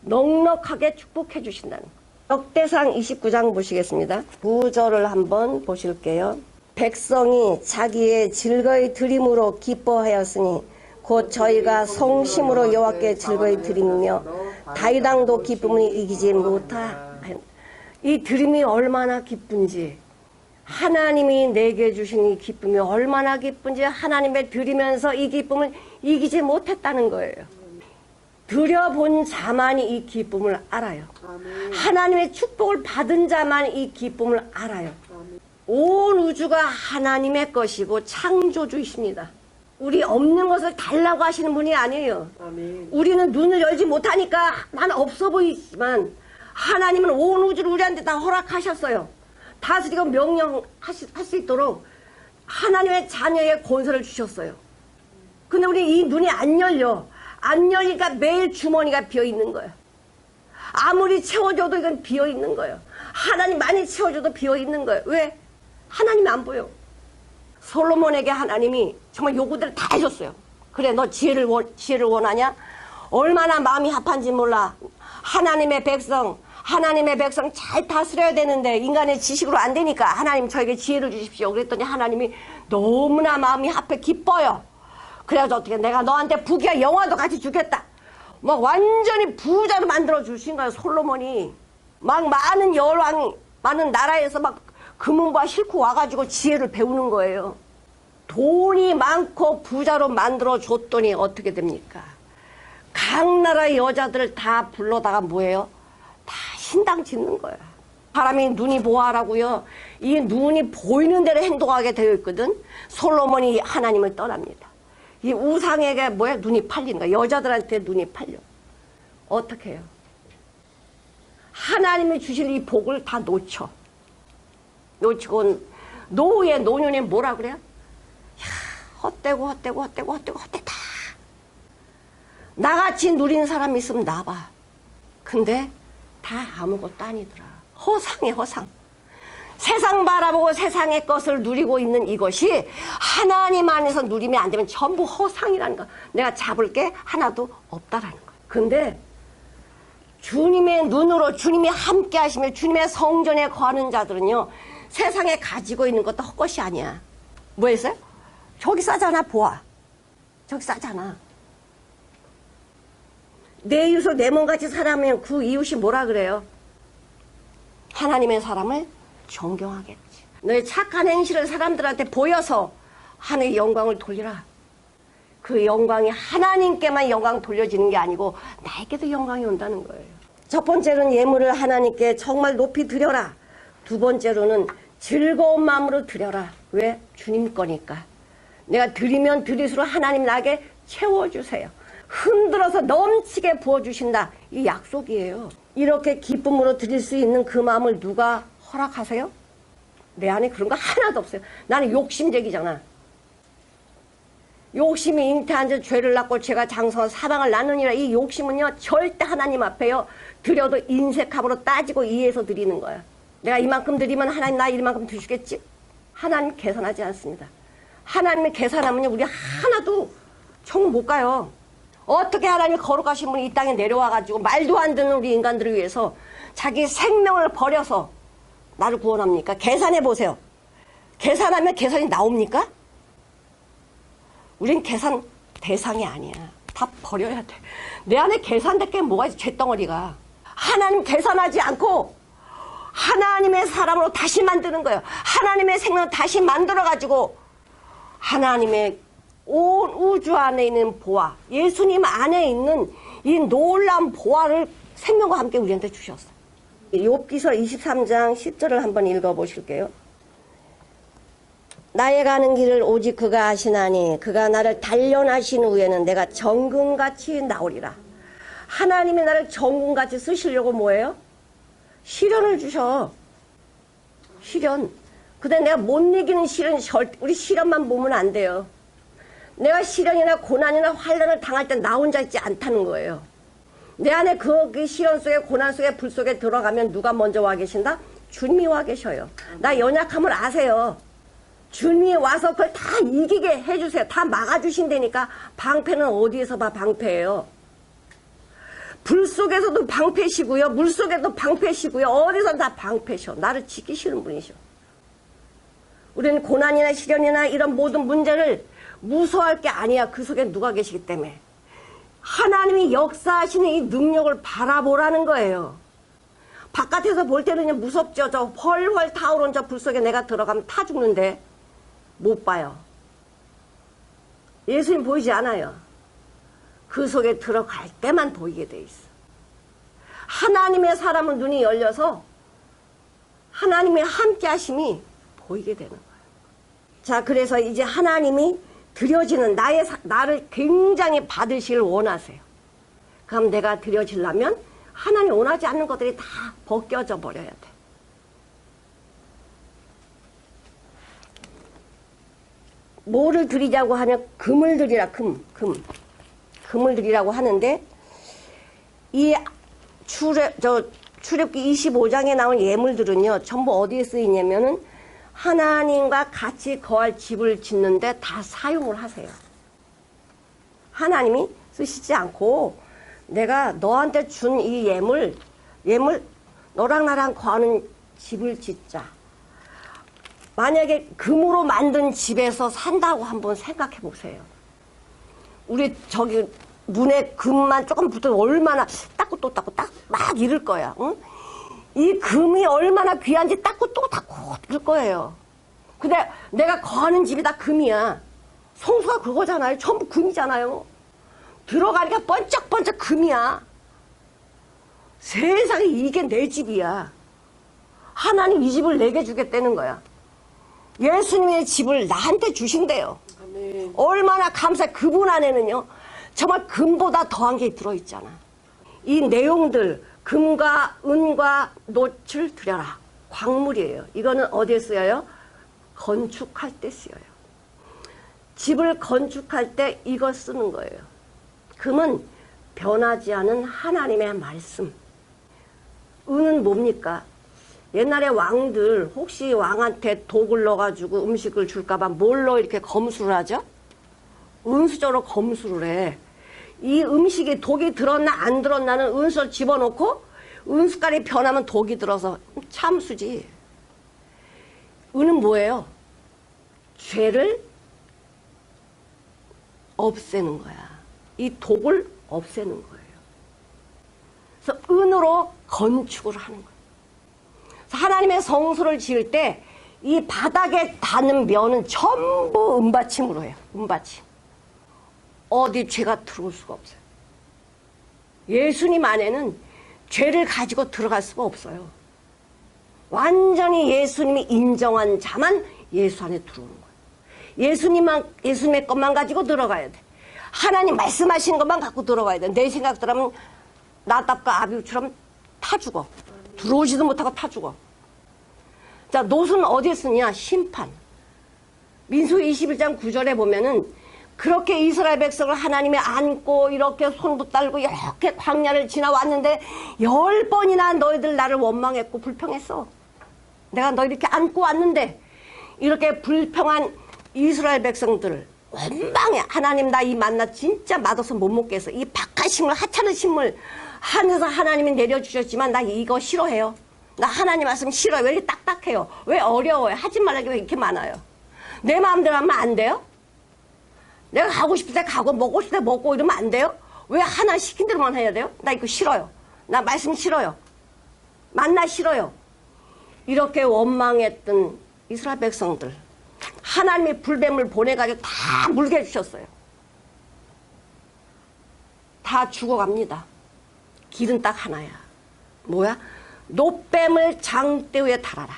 넉넉하게 축복해 주신다는 거. 역대상 29장 보시겠습니다. 9절을 한번 보실게요. 백성이 자기의 즐거이 드림으로 기뻐하였으니 곧 저희가 성심으로 여호와께 즐거이 드리며 다윗 왕도 기쁨을 이기지 못하. 이 드림이 얼마나 기쁜지, 하나님이 내게 주신 이 기쁨이 얼마나 기쁜지 하나님의 드리면서 이 기쁨을 이기지 못했다는 거예요. 드려본 자만이 이 기쁨을 알아요. 하나님의 축복을 받은 자만 이 기쁨을 알아요. 온 우주가 하나님의 것이고 창조주이십니다. 우리 없는 것을 달라고 하시는 분이 아니에요. 우리는 눈을 열지 못하니까 난 없어 보이지만 하나님은 온 우주를 우리한테 다 허락하셨어요. 다스리고 명령할 수 있도록 하나님의 자녀의 권세를 주셨어요. 근데 우리 이 눈이 안 열려. 안 열리니까 매일 주머니가 비어있는 거예요. 아무리 채워줘도 이건 비어있는 거예요. 하나님 많이 채워줘도 비어있는 거예요. 왜? 하나님이 안 보여. 솔로몬에게 하나님이 정말 요구들을 다 해줬어요. 그래, 너 지혜를 원하냐? 얼마나 마음이 합한지 몰라. 하나님의 백성 잘 다스려야 되는데 인간의 지식으로 안 되니까 하나님 저에게 지혜를 주십시오. 그랬더니 하나님이 너무나 마음이 합해 기뻐요. 그래서 어떻게 내가 너한테 부귀와 영화도 같이 주겠다. 막 완전히 부자로 만들어 주신 거예요. 솔로몬이 막 많은 여왕 많은 나라에서 막 금은과 싣고 와가지고 지혜를 배우는 거예요. 돈이 많고 부자로 만들어 줬더니 어떻게 됩니까? 각 나라의 여자들을 다 불러다가 뭐예요? 다 신당 짓는 거야. 사람이 눈이 보아라고요. 이 눈이 보이는 대로 행동하게 되어 있거든. 솔로몬이 하나님을 떠납니다. 이 우상에게 뭐야? 눈이 팔리는 거야. 여자들한테 눈이 팔려. 어떻게 해요? 하나님이 주실 이 복을 다 놓치고 노후에 노년에 뭐라 그래요? 야, 헛되다. 나같이 누린 사람 있으면 나봐. 근데 다 아무것도 아니더라. 허상. 세상 바라보고 세상의 것을 누리고 있는 이것이 하나님 안에서 누리면 안 되면 전부 허상이라는 거. 내가 잡을 게 하나도 없다라는 거. 근데 주님의 눈으로 주님이 함께 하시며 주님의 성전에 거하는 자들은요. 세상에 가지고 있는 것도 헛것이 아니야. 뭐 했어요? 저기 싸잖아. 보아. 저기 싸잖아. 내 이웃을 내 몸같이 살아면 그 이웃이 뭐라 그래요? 하나님의 사람을 존경하겠지. 너의 착한 행실을 사람들한테 보여서 하나님의 영광을 돌리라. 그 영광이 하나님께만 영광 돌려지는 게 아니고 나에게도 영광이 온다는 거예요. 첫 번째로는 예물을 하나님께 정말 높이 드려라. 두 번째로는 즐거운 마음으로 드려라. 왜? 주님 거니까. 내가 드리면 드릴수록 하나님 나에게 채워주세요. 흔들어서 넘치게 부어주신다. 이 약속이에요. 이렇게 기쁨으로 드릴 수 있는 그 마음을 누가 허락하세요? 내 안에 그런 거 하나도 없어요. 나는 욕심쟁이잖아. 욕심이 잉태한 자 죄를 낳고 죄가 장성한 사방을 나누니라. 이 욕심은요 절대 하나님 앞에요 드려도 인색함으로 따지고 이해해서 드리는 거야. 내가 이만큼 드리면 하나님 나 이만큼 주시겠지? 하나님 계산하지 않습니다. 하나님이 계산하면요 우리 하나도 정 못 가요. 어떻게 하나님이 거룩하신 분이 이 땅에 내려와가지고 말도 안 되는 우리 인간들을 위해서 자기 생명을 버려서 나를 구원합니까? 계산해 보세요. 계산하면 계산이 나옵니까? 우린 계산 대상이 아니야. 다 버려야 돼. 내 안에 계산될 게 뭐가 있어? 쇳덩어리가. 하나님 계산하지 않고 하나님의 사람으로 다시 만드는 거예요. 하나님의 생명을 다시 만들어가지고 하나님의 온 우주 안에 있는 보화, 예수님 안에 있는 이 놀라운 보화를 생명과 함께 우리한테 주셨어요. 욥기서 23장 10절을 한번 읽어보실게요. 나의 가는 길을 오직 그가 아시나니 그가 나를 단련하신 후에는 내가 정금같이 나오리라. 하나님이 나를 정금같이 쓰시려고 뭐예요? 시련을 주셔. 시련. 근데 내가 못 이기는 시련, 우리 시련만 보면 안 돼요. 내가 시련이나 고난이나 환난을 당할 때 나 혼자 있지 않다는 거예요. 내 안에 그 시련 속에 고난 속에 불 속에 들어가면 누가 먼저 와 계신다? 주님이 와 계셔요. 나 연약함을 아세요. 주님이 와서 그걸 다 이기게 해주세요. 다 막아주신다니까. 방패는 어디에서 봐 방패예요. 불 속에서도 방패시고요. 물 속에도 방패시고요. 어디서 다 방패셔. 나를 지키시는 분이셔. 우리는 고난이나 시련이나 이런 모든 문제를 무서워할 게 아니야. 그 속에 누가 계시기 때문에. 하나님이 역사하시는 이 능력을 바라보라는 거예요. 바깥에서 볼 때는 무섭죠. 저 헐헐 타오른 저 불 속에 내가 들어가면 타 죽는데 못 봐요. 예수님 보이지 않아요. 그 속에 들어갈 때만 보이게 돼 있어. 하나님의 사람은 눈이 열려서 하나님의 함께 하심이 보이게 되는 거예요. 자, 그래서 이제 하나님이 드려지는 나를 굉장히 받으시길 원하세요. 그럼 내가 드려지려면 하나님 원하지 않는 것들이 다 벗겨져 버려야 돼. 뭐를 드리자고 하냐? 금을 드리라. 금을 드리라고 하는데 이 출애굽기 25장에 나온 예물들은요 전부 어디에 쓰이냐면은 하나님과 같이 거할 집을 짓는데 다 사용을 하세요. 하나님이 쓰시지 않고 내가 너한테 준 이 예물 너랑 나랑 거하는 집을 짓자. 만약에 금으로 만든 집에서 산다고 한번 생각해 보세요. 우리 저기 눈에 금만 조금 붙으면 얼마나 닦고 또 닦고 막 이럴 거야. 응? 이 금이 얼마나 귀한지 닦고 또 닦고 이럴 거예요. 근데 내가 거하는 집이 다 금이야. 성수가 그거잖아요. 전부 금이잖아요. 들어가니까 번쩍번쩍 금이야. 세상에 이게 내 집이야. 하나님 이 집을 내게 주겠다는 거야. 예수님의 집을 나한테 주신대요. 아멘. 얼마나 감사해. 그분 안에는요 정말 금보다 더한 게 들어있잖아. 이 내용들 금과 은과 놋을 드려라. 광물이에요. 이거는 어디에 쓰여요? 건축할 때 쓰여요. 집을 건축할 때 이거 쓰는 거예요. 금은 변하지 않은 하나님의 말씀. 은은 뭡니까? 옛날에 왕들 혹시 왕한테 독을 넣어가지고 음식을 줄까봐 뭘로 이렇게 검수를 하죠? 은수저로 검수를 해. 이 음식이 독이 들었나 안 들었나는 은수를 집어넣고 은숟갈이 변하면 독이 들어서 참수지. 은은 뭐예요? 죄를 없애는 거야. 이 독을 없애는 거예요. 그래서 은으로 건축을 하는 거예요. 하나님의 성소를 지을 때 이 바닥에 닿는 면은 전부 은받침으로 해요. 은받침. 어디 죄가 들어올 수가 없어요. 예수님 안에는 죄를 가지고 들어갈 수가 없어요. 완전히 예수님이 인정한 자만 예수 안에 들어오는 거예요. 예수님의 것만 가지고 들어가야 돼. 하나님 말씀하신 것만 갖고 들어가야 돼. 내 생각대로는 나답과 아비후처럼 타 죽어. 들어오지도 못하고 타 죽어. 자, 놋은 어디에 쓰냐? 심판. 민수기 21장 9절에 보면은 그렇게 이스라엘 백성을 하나님이 안고 이렇게 손 붙들고 이렇게 광야를 지나왔는데 10번이나 너희들 나를 원망했고 불평했어. 내가 너희 이렇게 안고 왔는데 이렇게 불평한 이스라엘 백성들을 원망해. 하나님 나 이 만나 진짜 맛없어 못 먹겠어. 이 박한 식물 하찮은 식물 하늘에서 하나님이 내려주셨지만 나 이거 싫어해요. 나 하나님 말씀 싫어요. 왜 이렇게 딱딱해요? 왜 어려워요? 하지 말라는 게 왜 이렇게 많아요? 내 마음대로 하면 안 돼요? 내가 가고 싶을 때 가고 먹고 싶을 때 먹고 이러면 안 돼요? 왜 하나 시킨 대로만 해야 돼요? 나 이거 싫어요. 나 말씀 싫어요. 만나 싫어요. 이렇게 원망했던 이스라엘 백성들 하나님이 불뱀을 보내가지고 다 물게 해주셨어요. 다 죽어갑니다. 길은 딱 하나야. 뭐야? 놋뱀을 장대 위에 달아라.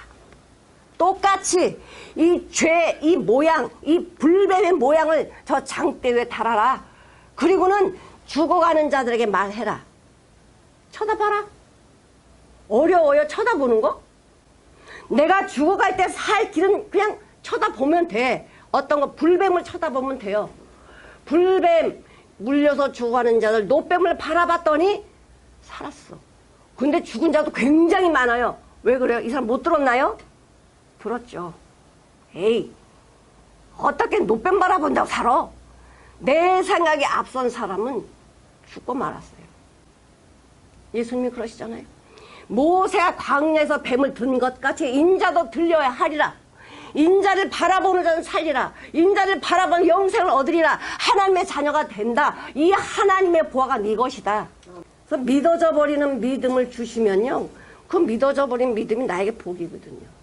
똑같이 이 죄, 이 모양, 이 불뱀의 모양을 저 장대 위에 달아라. 그리고는 죽어가는 자들에게 말해라. 쳐다봐라. 어려워요? 쳐다보는 거? 내가 죽어갈 때 살 길은 그냥 쳐다보면 돼. 어떤 거 불뱀을 쳐다보면 돼요. 불뱀 물려서 죽어가는 자들 놋뱀을 바라봤더니 살았어. 근데 죽은 자도 굉장히 많아요. 왜 그래요? 이 사람 못 들었나요? 들었죠. 에이, 어떻게 놋뱀 바라본다고 살아? 내 생각이 앞선 사람은 죽고 말았어요. 예수님이 그러시잖아요. 모세가 광야에서 뱀을 든 것 같이 인자도 들려야 하리라. 인자를 바라보는 자는 살리라. 인자를 바라보는 영생을 얻으리라. 하나님의 자녀가 된다. 이 하나님의 보화가 네 것이다. 그래서 믿어져 버리는 믿음을 주시면요, 그 믿어져 버린 믿음이 나에게 복이거든요.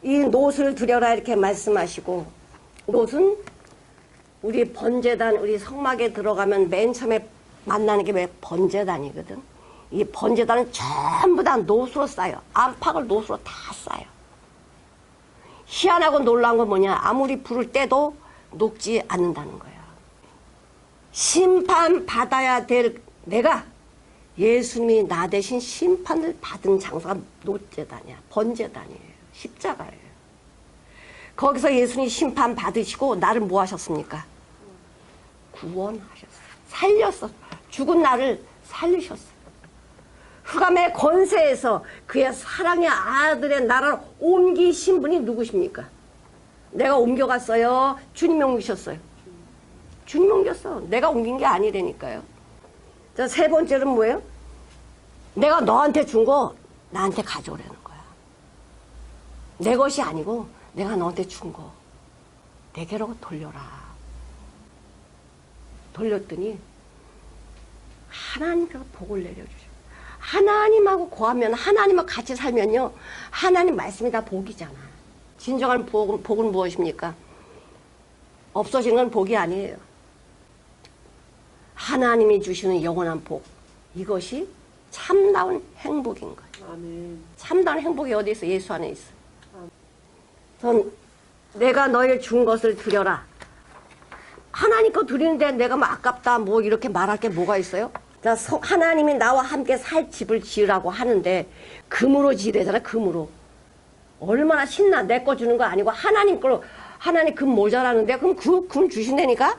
이 놋을 드려라 이렇게 말씀하시고, 놋은 우리 번제단, 우리 성막에 들어가면 맨 처음에 만나는 게 왜 번제단이거든. 이 번제단은 전부 다 놋으로 쌓여. 안팎을 놋으로 다 쌓여. 희한하고 놀라운 건 뭐냐? 아무리 불을 떼도 녹지 않는다는 거야. 심판받아야 될 내가 예수님이 나 대신 심판을 받은 장소가 놋제단이야. 번제단이에요. 십자가예요. 거기서 예수님이 심판 받으시고 나를 뭐 하셨습니까? 구원하셨어요. 살렸어. 죽은 나를 살리셨어요. 흑암의 권세에서 그의 사랑의 아들의 나라를 옮기신 분이 누구십니까? 내가 옮겨갔어요? 주님이 옮기셨어요? 주님이 옮겼어. 내가 옮긴 게 아니라니까요. 자, 세 번째는 뭐예요? 내가 너한테 준 거 나한테 가져오라는 거야. 내 것이 아니고 내가 너한테 준 거 내게로 돌려라. 돌렸더니 하나님께서 복을 내려주셔. 하나님하고 거하면, 하나님하고 같이 살면요, 하나님 말씀이 다 복이잖아. 진정한 복은 무엇입니까? 없어진 건 복이 아니에요. 하나님이 주시는 영원한 복, 이것이 참다운 행복인 거예요. 아멘. 참다운 행복이 어디 있어? 예수 안에 있어. 전 내가 너희를 준 것을 드려라. 하나님 거 드리는데 내가 뭐 아깝다 뭐 이렇게 말할 게 뭐가 있어요? 자, 하나님이 나와 함께 살 집을 지으라고 하는데 금으로 지으래잖아. 금으로. 얼마나 신나. 내 거 주는 거 아니고 하나님 걸로. 하나님 금 모자라는데 그럼 그 금 주신다니까?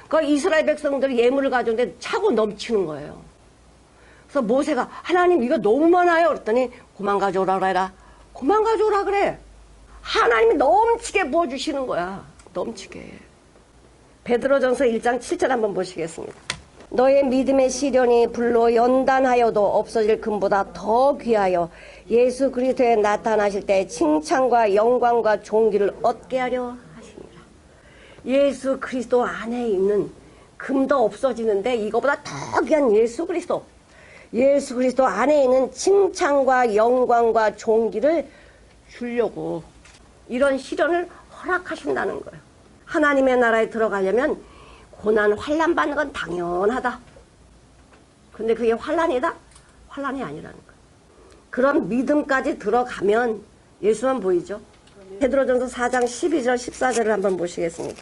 그 이스라엘 백성들이 예물을 가져오는데 차고 넘치는 거예요. 그래서 모세가 하나님 이거 너무 많아요. 그랬더니 그만 가져오라 그래라. 그만 가져오라 그래. 하나님이 넘치게 부어주시는 거야. 넘치게. 베드로전서 1장 7절 한번 보시겠습니다. 너의 믿음의 시련이 불로 연단하여도 없어질 금보다 더 귀하여 예수 그리스도에 나타나실 때 칭찬과 영광과 존귀를 얻게 하려 하십니다. 예수 그리스도 안에 있는 금도 없어지는데 이거보다 더 귀한 예수 그리스도. 예수 그리스도 안에 있는 칭찬과 영광과 존귀를 주려고 이런 시련을 허락하신다는 거예요. 하나님의 나라에 들어가려면 고난, 환난 받는 건 당연하다. 근데 그게 환난이다? 환난이 아니라는 거예요. 그런 믿음까지 들어가면 예수만 보이죠. 베드로전서 4장 12절 14절을 한번 보시겠습니다.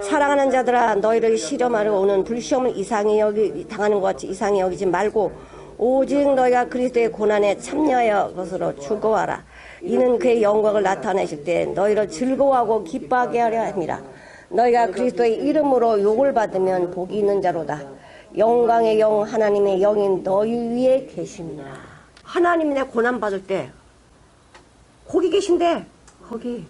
사랑하는 자들아 너희를 시험하러 오는 불시험을 이상히 당하는 것 같이 이상히 여기지 말고 오직 너희가 그리스도의 고난에 참여하여 것으로 즐거워하라. 이는 그의 영광을 나타내실 때 너희를 즐거워하고 기뻐하게 하려 합니다. 너희가 그리스도의 이름으로 욕을 받으면 복이 있는 자로다. 영광의 영 하나님의 영인 너희 위에 계십니다. 하나님이 내 고난 받을 때 거기 계신데 거기.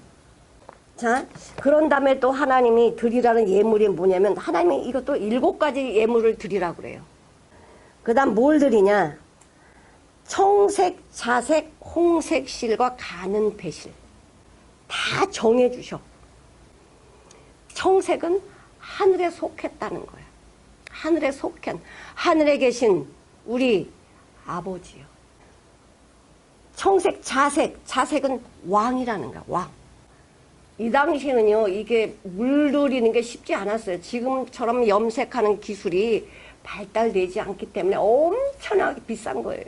자, 그런 다음에 또 하나님이 드리라는 예물이 뭐냐면 하나님이 이것도 7가지 예물을 드리라고 그래요. 그 다음 뭘 드리냐? 청색, 자색, 홍색 실과 가는 배실 다 정해주셔. 청색은 하늘에 속했다는 거야. 하늘에 속한, 하늘에 계신 우리 아버지요. 청색, 자색, 자색은 왕이라는 거야. 왕. 이 당시에는요, 이게 물들이는 게 쉽지 않았어요. 지금처럼 염색하는 기술이 발달되지 않기 때문에 엄청나게 비싼 거예요.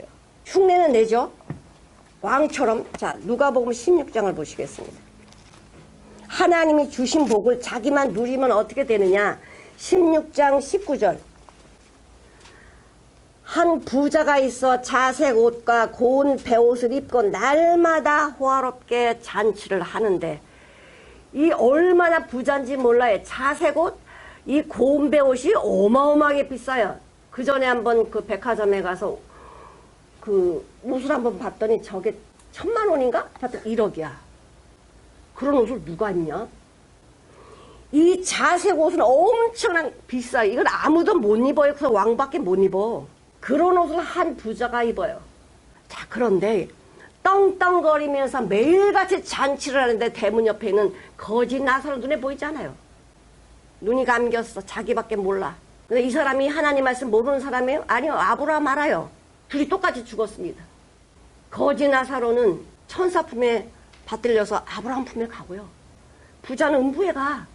흉내는 내죠? 왕처럼. 자, 누가복음 16장을 보시겠습니다. 하나님이 주신 복을 자기만 누리면 어떻게 되느냐? 16장 19절. 한 부자가 있어 자색 옷과 고운 베옷을 입고 날마다 호화롭게 잔치를 하는데 이 얼마나 부자인지 몰라요. 자색 옷, 이 고운 베옷이 어마어마하게 비싸요. 그 전에 한번 그 백화점에 가서 그 옷을 한번 봤더니 저게 1000만 원인가? 하여튼 1억이야. 그런 옷을 누가 입냐? 이 자색 옷은 엄청난 비싸요. 이건 아무도 못 입어요. 그래서 왕밖에 못 입어. 그런 옷을 한 부자가 입어요. 자, 그런데 떵떵거리면서 매일같이 잔치를 하는데 대문 옆에 있는 거지 나사로 눈에 보이잖아요. 눈이 감겼어. 자기밖에 몰라. 근데 이 사람이 하나님 말씀 모르는 사람이에요? 아니요. 아브라함 알아요. 둘이 똑같이 죽었습니다. 거지 나사로는 천사 품에 받들려서 아브라함 품에 가고요. 부자는 음부에 가.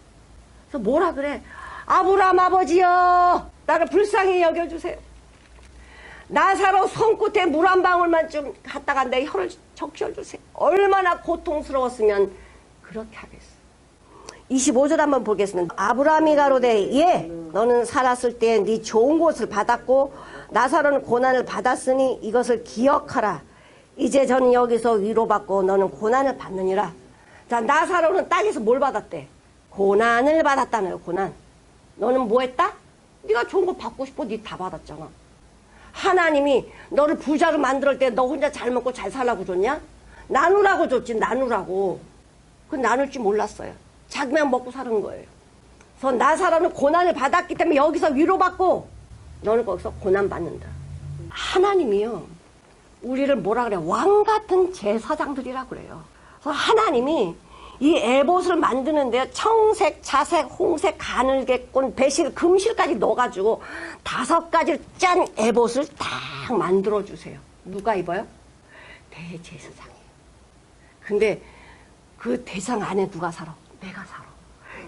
그래서 뭐라 그래? 아브라함 아버지여, 나를 불쌍히 여겨주세요. 나사로 손끝에 물 한 방울만 좀 갖다가 내 혀를 적셔주세요. 얼마나 고통스러웠으면 그렇게 하겠어. 25절 한번 보겠습니다. 아브라함이 가로되 예, 너는 살았을 때 네 좋은 곳을 받았고 나사로는 고난을 받았으니 이것을 기억하라. 이제 저는 여기서 위로받고 너는 고난을 받느니라. 자, 나사로는 땅에서 뭘 받았대? 고난을 받았다는 거예요. 고난. 너는 뭐 했다? 네가 좋은 거 받고 싶어. 네 다 받았잖아. 하나님이 너를 부자로 만들 때 너 혼자 잘 먹고 잘 살라고 줬냐? 나누라고 줬지. 나누라고. 그 나눌 줄 몰랐어요. 자기만 먹고 사는 거예요. 그래서 나사로는 고난을 받았기 때문에 여기서 위로받고 너는 거기서 고난받는다. 하나님이요, 우리를 뭐라 그래? 왕 같은 제사장들이라 그래요. 그래서 하나님이 이 에봇을 만드는데 청색, 자색, 홍색, 가늘게꾼, 배실, 금실까지 넣어가지고 5가지를 짠 에봇을 딱 만들어주세요. 누가 입어요? 대제사장이에요. 근데 그 대상 안에 누가 살아? 내가 살아.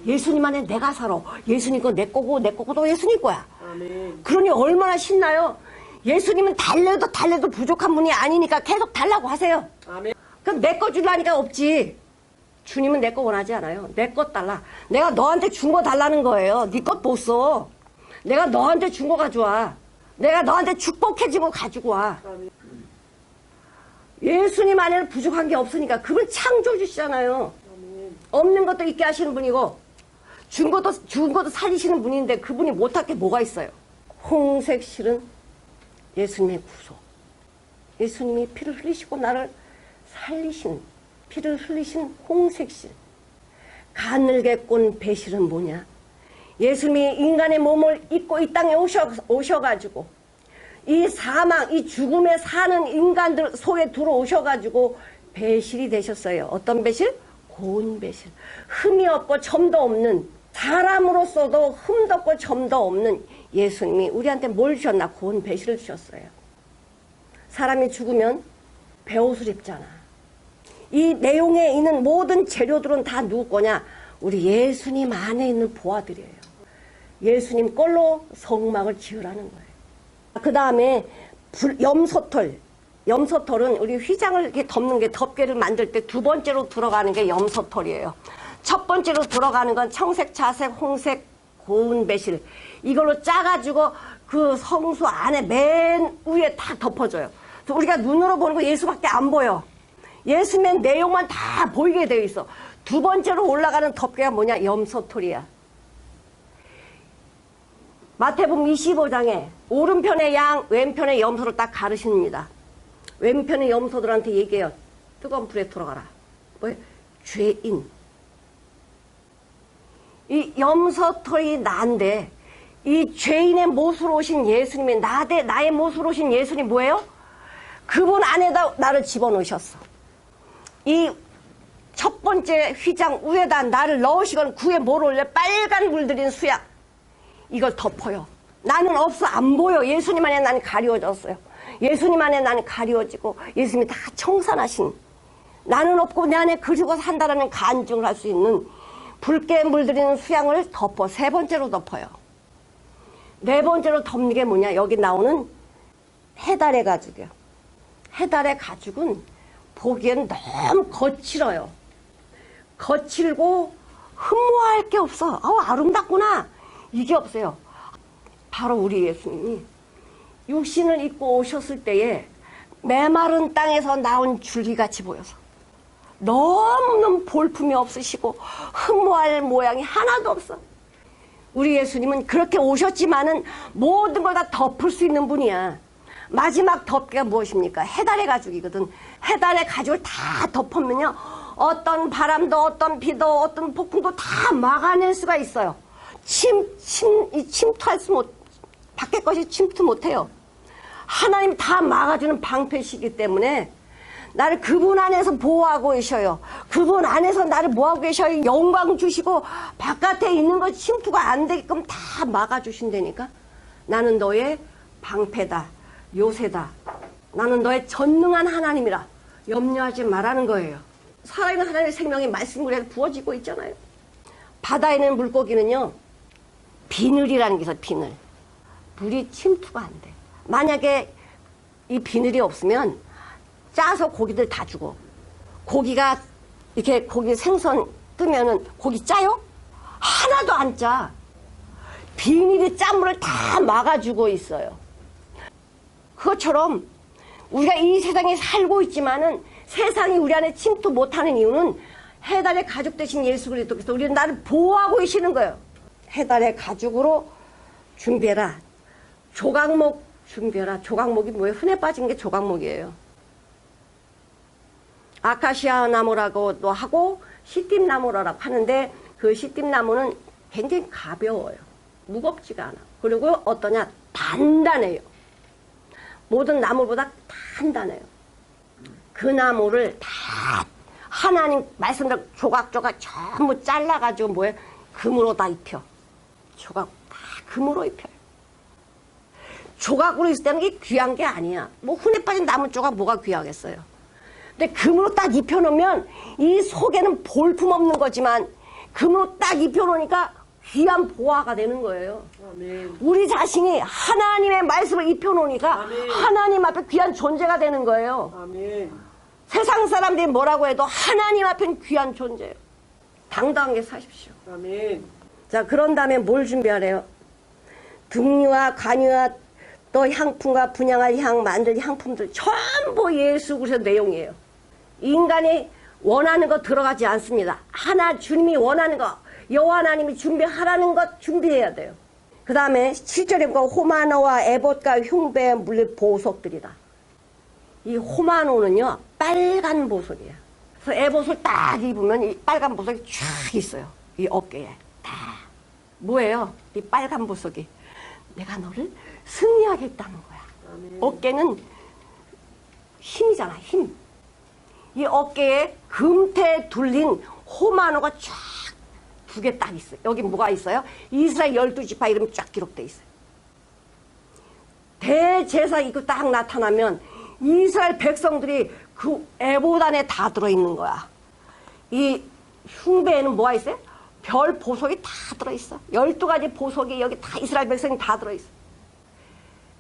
예수님 안에 내가 살아. 예수님 거 내 거고 내 거고도 예수님 거야. 아멘. 그러니 얼마나 신나요? 예수님은 달래도 부족한 분이 아니니까 계속 달라고 하세요. 아멘. 그럼 내 거 주려니까 없지. 주님은 내 거 원하지 않아요. 내 것 달라. 내가 너한테 준 거 달라는 거예요. 네 것 못 써. 내가 너한테 준 거 가져와. 내가 너한테 축복해준 거 가지고 와. 아멘. 예수님 안에는 부족한 게 없으니까 그분 창조주시잖아요. 아멘. 없는 것도 있게 하시는 분이고 준 것도 살리시는 분인데 그분이 못할 게 뭐가 있어요. 홍색 실은 예수님의 구속. 예수님이 피를 흘리시고 나를 살리신, 피를 흘리신 홍색 실. 가늘게 꼰 배실은 뭐냐? 예수님이 인간의 몸을 입고 이 땅에 오셔가지고 이 사망, 이 죽음에 사는 인간들 속에 들어오셔가지고 배실이 되셨어요. 어떤 배실? 고운 배실. 흠이 없고 점도 없는, 사람으로서도 흠도 없고 점도 없는 예수님이 우리한테 뭘 주셨나? 고운 배실을 주셨어요. 사람이 죽으면 베옷을 입잖아. 이 내용에 있는 모든 재료들은 다 누구 거냐? 우리 예수님 안에 있는 보아들이에요. 예수님 걸로 성막을 지으라는 거예요. 그 다음에 염소털. 염소털은 우리 휘장을 이렇게 덮는 게, 덮개를 만들 때 2번째로 들어가는 게 염소털이에요. 첫 번째로 들어가는 건 청색, 자색, 홍색, 고운 배실. 이걸로 짜가지고 그 성수 안에 맨 위에 딱 덮어줘요. 그래서 우리가 눈으로 보는 거 예수밖에 안 보여. 예수님의 내용만 다 보이게 되어 있어. 2번째로 올라가는 덮개가 뭐냐? 염소털이야. 마태복음 25장에 오른편의 양, 왼편의 염소를 딱 가르십니다. 왼편의 염소들한테 얘기해요. 뜨거운 불에 들어가라. 뭐예요? 죄인. 이 염소털이 나인데 이 죄인의 모습으로 오신 예수님이 나의 모습으로 오신 예수님이 뭐예요? 그분 안에다 나를 집어넣으셨어. 이 첫 번째 휘장 위에다 나를 넣으시건 그에 뭘 올려? 빨간 물 들인 수약. 이걸 덮어요. 나는 없어. 안 보여. 예수님 안에 나는 가리워졌어요. 예수님 안에 나는 가리워지고 예수님이 다 청산하신, 나는 없고 내 안에 그리고 산다라는 간증을 할 수 있는 붉게 물들이는 수양을 덮어. 3번째로 덮어요. 4번째로 덮는 게 뭐냐? 여기 나오는 해달의 가죽이요. 해달의 가죽은 보기에는 너무 거칠어요. 거칠고 흠모할 게 없어. 아름답구나. 이게 없어요. 바로 우리 예수님이 육신을 입고 오셨을 때에 메마른 땅에서 나온 줄기같이 보여서 너무너무 볼품이 없으시고 흠모할 모양이 하나도 없어. 우리 예수님은 그렇게 오셨지만은 모든 걸 다 덮을 수 있는 분이야. 마지막 덮개가 무엇입니까? 해달의 가죽이거든. 해달의 가죽을 다 덮으면요, 어떤 바람도 어떤 비도 어떤 폭풍도 다 막아낼 수가 있어요. 침투할 수 못, 밖에 것이 침투 못해요. 하나님 다 막아주는 방패시기 때문에 나를 그분 안에서 보호하고 계셔요. 그분 안에서 나를 뭐하고 계셔요? 영광 주시고 바깥에 있는 것 침투가 안 되게끔 다 막아주신다니까. 나는 너의 방패다, 요새다. 나는 너의 전능한 하나님이라. 염려하지 말라는 거예요. 살아있는 하나님의 생명이 말씀으로 부어지고 있잖아요. 바다에 있는 물고기는요, 비늘이라는 게 있어요. 비늘. 물이 침투가 안 돼. 만약에 이 비늘이 없으면 짜서 고기들 다 죽어. 고기가 이렇게 고기 생선 뜨면은 고기 짜요? 하나도 안 짜. 비닐이 짠물을 다 막아주고 있어요. 그것처럼 우리가 이 세상에 살고 있지만은 세상이 우리 안에 침투 못하는 이유는 해달의 가죽 대신 예수 그리스도께서 우리는 나를 보호하고 계시는 거예요. 해달의 가죽으로 준비해라. 조각목 준비해라. 조각목이 뭐예요? 흔해 빠진 게 조각목이에요. 아카시아 나무라고도 하고 시띠나무라고 하는데 그 시띠나무는 굉장히 가벼워요. 무겁지가 않아. 그리고 어떠냐? 단단해요. 모든 나무보다 단단해요. 그 나무를 다 하나님 말씀대로 조각조각 전부 잘라가지고 뭐해? 금으로 다 입혀. 조각 다 금으로 입혀요. 조각으로 있을 때는 이게 귀한 게 아니야. 뭐 흔해 빠진 나무 조각 뭐가 귀하겠어요. 근데 금으로 딱 입혀놓으면 이 속에는 볼품없는 거지만 금으로 딱 입혀놓으니까 귀한 보화가 되는 거예요. 아멘. 우리 자신이 하나님의 말씀을 입혀놓으니까 아멘. 하나님 앞에 귀한 존재가 되는 거예요. 아멘. 세상 사람들이 뭐라고 해도 하나님 앞에는 귀한 존재예요. 당당하게 사십시오. 아멘. 자, 그런 다음에 뭘 준비하래요? 등류와 관유와 또 향품과 분향할 향, 만들 향품들 전부 예수 그리스도 내용이에요. 인간이 원하는 거 들어가지 않습니다. 하나 주님이 원하는 거, 여호와 하나님이 준비하라는 것 준비해야 돼요. 그 다음에 7절에 보니까 호마노와 에봇과 흉배의 물린 보석들이다. 이 호마노는요 빨간 보석이에요. 그래서 에봇을 딱 입으면 이 빨간 보석이 쫙 있어요. 이 어깨에 다. 뭐예요? 이 빨간 보석이 내가 너를 승리하겠다는 거야. 아멘. 어깨는 힘이잖아, 힘. 이 어깨에 금태 둘린 호마노가 쫙 두 개 딱 있어요. 여기 뭐가 있어요? 이스라엘 12지파 이름이 쫙 기록돼 있어요. 대제사 이거 딱 나타나면 이스라엘 백성들이 그 에봇 안에 다 들어있는 거야. 이 흉배에는 뭐가 있어요? 별 보석이 다 들어있어. 12가지 보석이 여기 다 이스라엘 백성이 다 들어있어.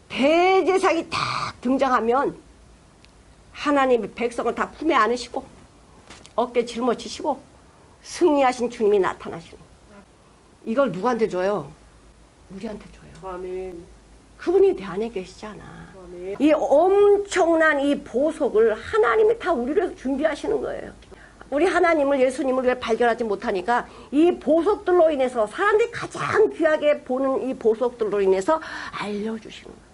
대제사장이 딱 등장하면 하나님의 백성을 다 품에 안으시고 어깨 짊어지시고 승리하신 주님이 나타나시는 이걸 누구한테 줘요? 우리한테 줘요. 아멘. 그분이 내 안에 계시잖아. 아멘. 이 엄청난 이 보석을 하나님이 다 우리를 위해서 준비하시는 거예요. 우리 하나님을 예수님을 왜 발견하지 못하니까 이 보석들로 인해서 사람들이 가장 귀하게 보는 이 보석들로 인해서 알려주시는 거예요.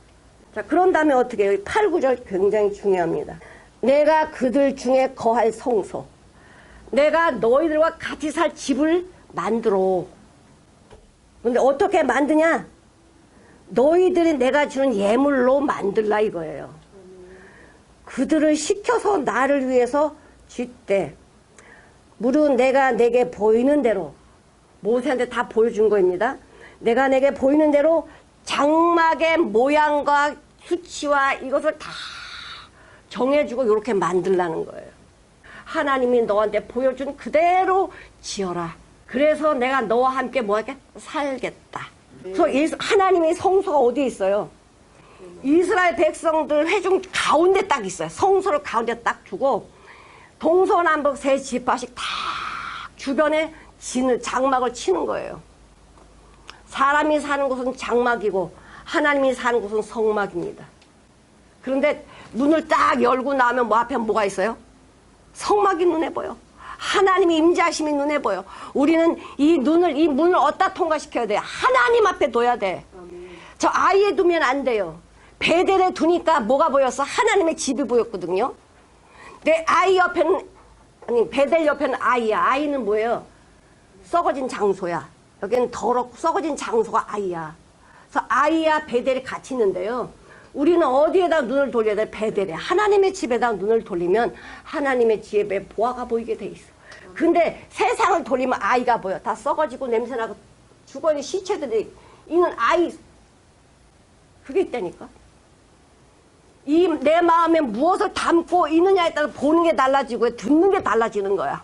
자, 그런 다음에 어떻게 해요? 8, 9절 굉장히 중요합니다. 내가 그들 중에 거할 성소, 내가 너희들과 같이 살 집을 만들어. 근데 어떻게 만드냐? 너희들이 내가 주는 예물로 만들라 이거예요. 그들을 시켜서 나를 위해서 짓되 무릇 내가 내게 보이는 대로 모세한테 다 보여준 거입니다. 내가 내게 보이는 대로 장막의 모양과 수치와 이것을 다 정해주고 이렇게 만들라는 거예요. 하나님이 너한테 보여준 그대로 지어라. 그래서 내가 너와 함께 뭐하게 살겠다. 그래서 하나님의 성소가 어디에 있어요? 이스라엘 백성들 회중 가운데 딱 있어요. 성소를 가운데 딱 두고 동서남북 세 지파씩 다 주변에 장막을 치는 거예요. 사람이 사는 곳은 장막이고 하나님이 사는 곳은 성막입니다. 그런데 문을 딱 열고 나면 뭐 앞에 뭐가 있어요? 성막이 눈에 보여. 하나님의 임재하심이 눈에 보여. 우리는 이 문을 어디다 통과시켜야 돼? 하나님 앞에 둬야 돼. 저 아이에 두면 안 돼요. 베델에 두니까 뭐가 보였어? 하나님의 집이 보였거든요. 내 아이 옆에는, 아니, 베델 옆에는 아이야. 아이는 뭐예요? 썩어진 장소야. 여기는 더럽고 썩어진 장소가 아이야. 그래서 아이야 베델이 같이 있는데요. 우리는 어디에다 눈을 돌려야 돼? 베델에. 하나님의 집에다 눈을 돌리면 하나님의 집에 보화가 보이게 돼 있어. 근데 세상을 돌리면 아이가 보여. 다 썩어지고 냄새나고 죽어있는 시체들이 있는 아이. 그게 있다니까. 이 내 마음에 무엇을 담고 있느냐에 따라 보는 게 달라지고 듣는 게 달라지는 거야.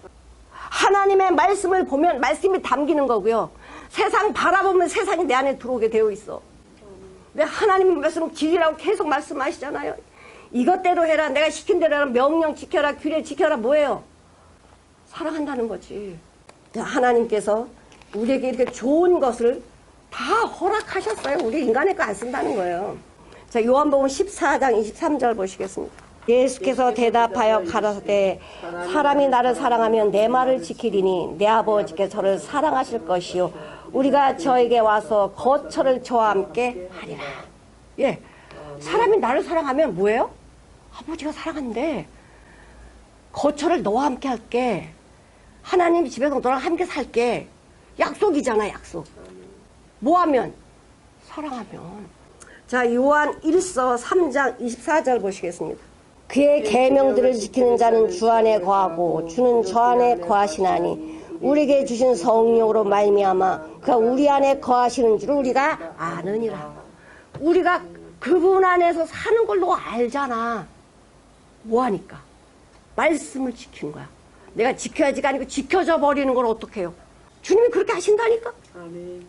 하나님의 말씀을 보면 말씀이 담기는 거고요. 세상 바라보면 세상이 내 안에 들어오게 되어 있어. 근데 하나님의 말씀은 길이라고 계속 말씀하시잖아요. 이것대로 해라. 내가 시킨 대로 해라. 명령 지켜라. 규례 지켜라. 뭐예요? 사랑한다는 거지. 하나님께서 우리에게 이렇게 좋은 것을 다 허락하셨어요. 우리 인간의 거 안 쓴다는 거예요. 자, 요한복음 14장 23절 보시겠습니다. 예수께서 대답하여 가라사대 사람이 나를 사랑하면 내 말을 지키리니 내 아버지께 저를 사랑하실 것이요 우리가 저에게 와서 거처를 저와 함께 하리라. 예, 사람이 나를 사랑하면 뭐예요? 아버지가 사랑한대. 거처를 너와 함께 할게. 하나님 집에서 너랑 함께 살게. 약속이잖아, 약속. 뭐하면? 사랑하면. 자, 요한 1서 3장 24절 보시겠습니다. 그의 계명들을 지키는 자는 주 안에 거하고 주는 저 안에 거하시나니 우리에게 주신 성령으로 말미암아 그가 우리 안에 거하시는 줄 우리가 아느니라. 우리가 그분 안에서 사는 걸 너 알잖아. 뭐하니까? 말씀을 지키는 거야. 내가 지켜야지가 아니고 지켜져 버리는 걸 어떻게 해요? 주님이 그렇게 하신다니까. 아멘.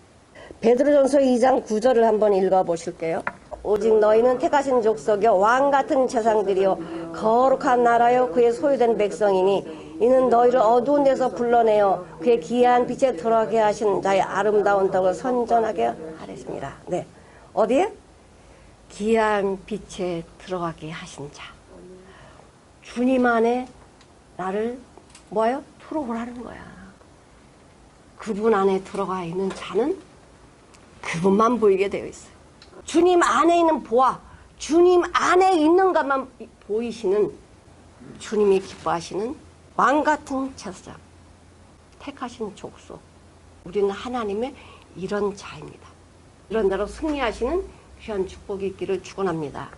베드로전서 2장 9절을 한번 읽어보실게요. 오직 너희는 택하신 족속이요 왕같은 제사장들이요 거룩한 나라요 그의 소유된 백성이니 이는 너희를 어두운 데서 불러내어 그의 귀한 빛에 들어가게 하신 자의 아름다운 덕을 선전하게 하랬습니다. 네, 어디에? 귀한 빛에 들어가게 하신 자. 주님 안에 나를 뭐예요? 들어오라는 거야. 그분 안에 들어가 있는 자는 그분만 보이게 되어 있어요. 주님 안에 있는 보아, 주님 안에 있는 것만 보이시는 주님이 기뻐하시는 왕같은 제사장, 택하신 족속. 우리는 하나님의 이런 자입니다. 이런 대로 승리하시는 귀한 축복이 있기를 축원합니다.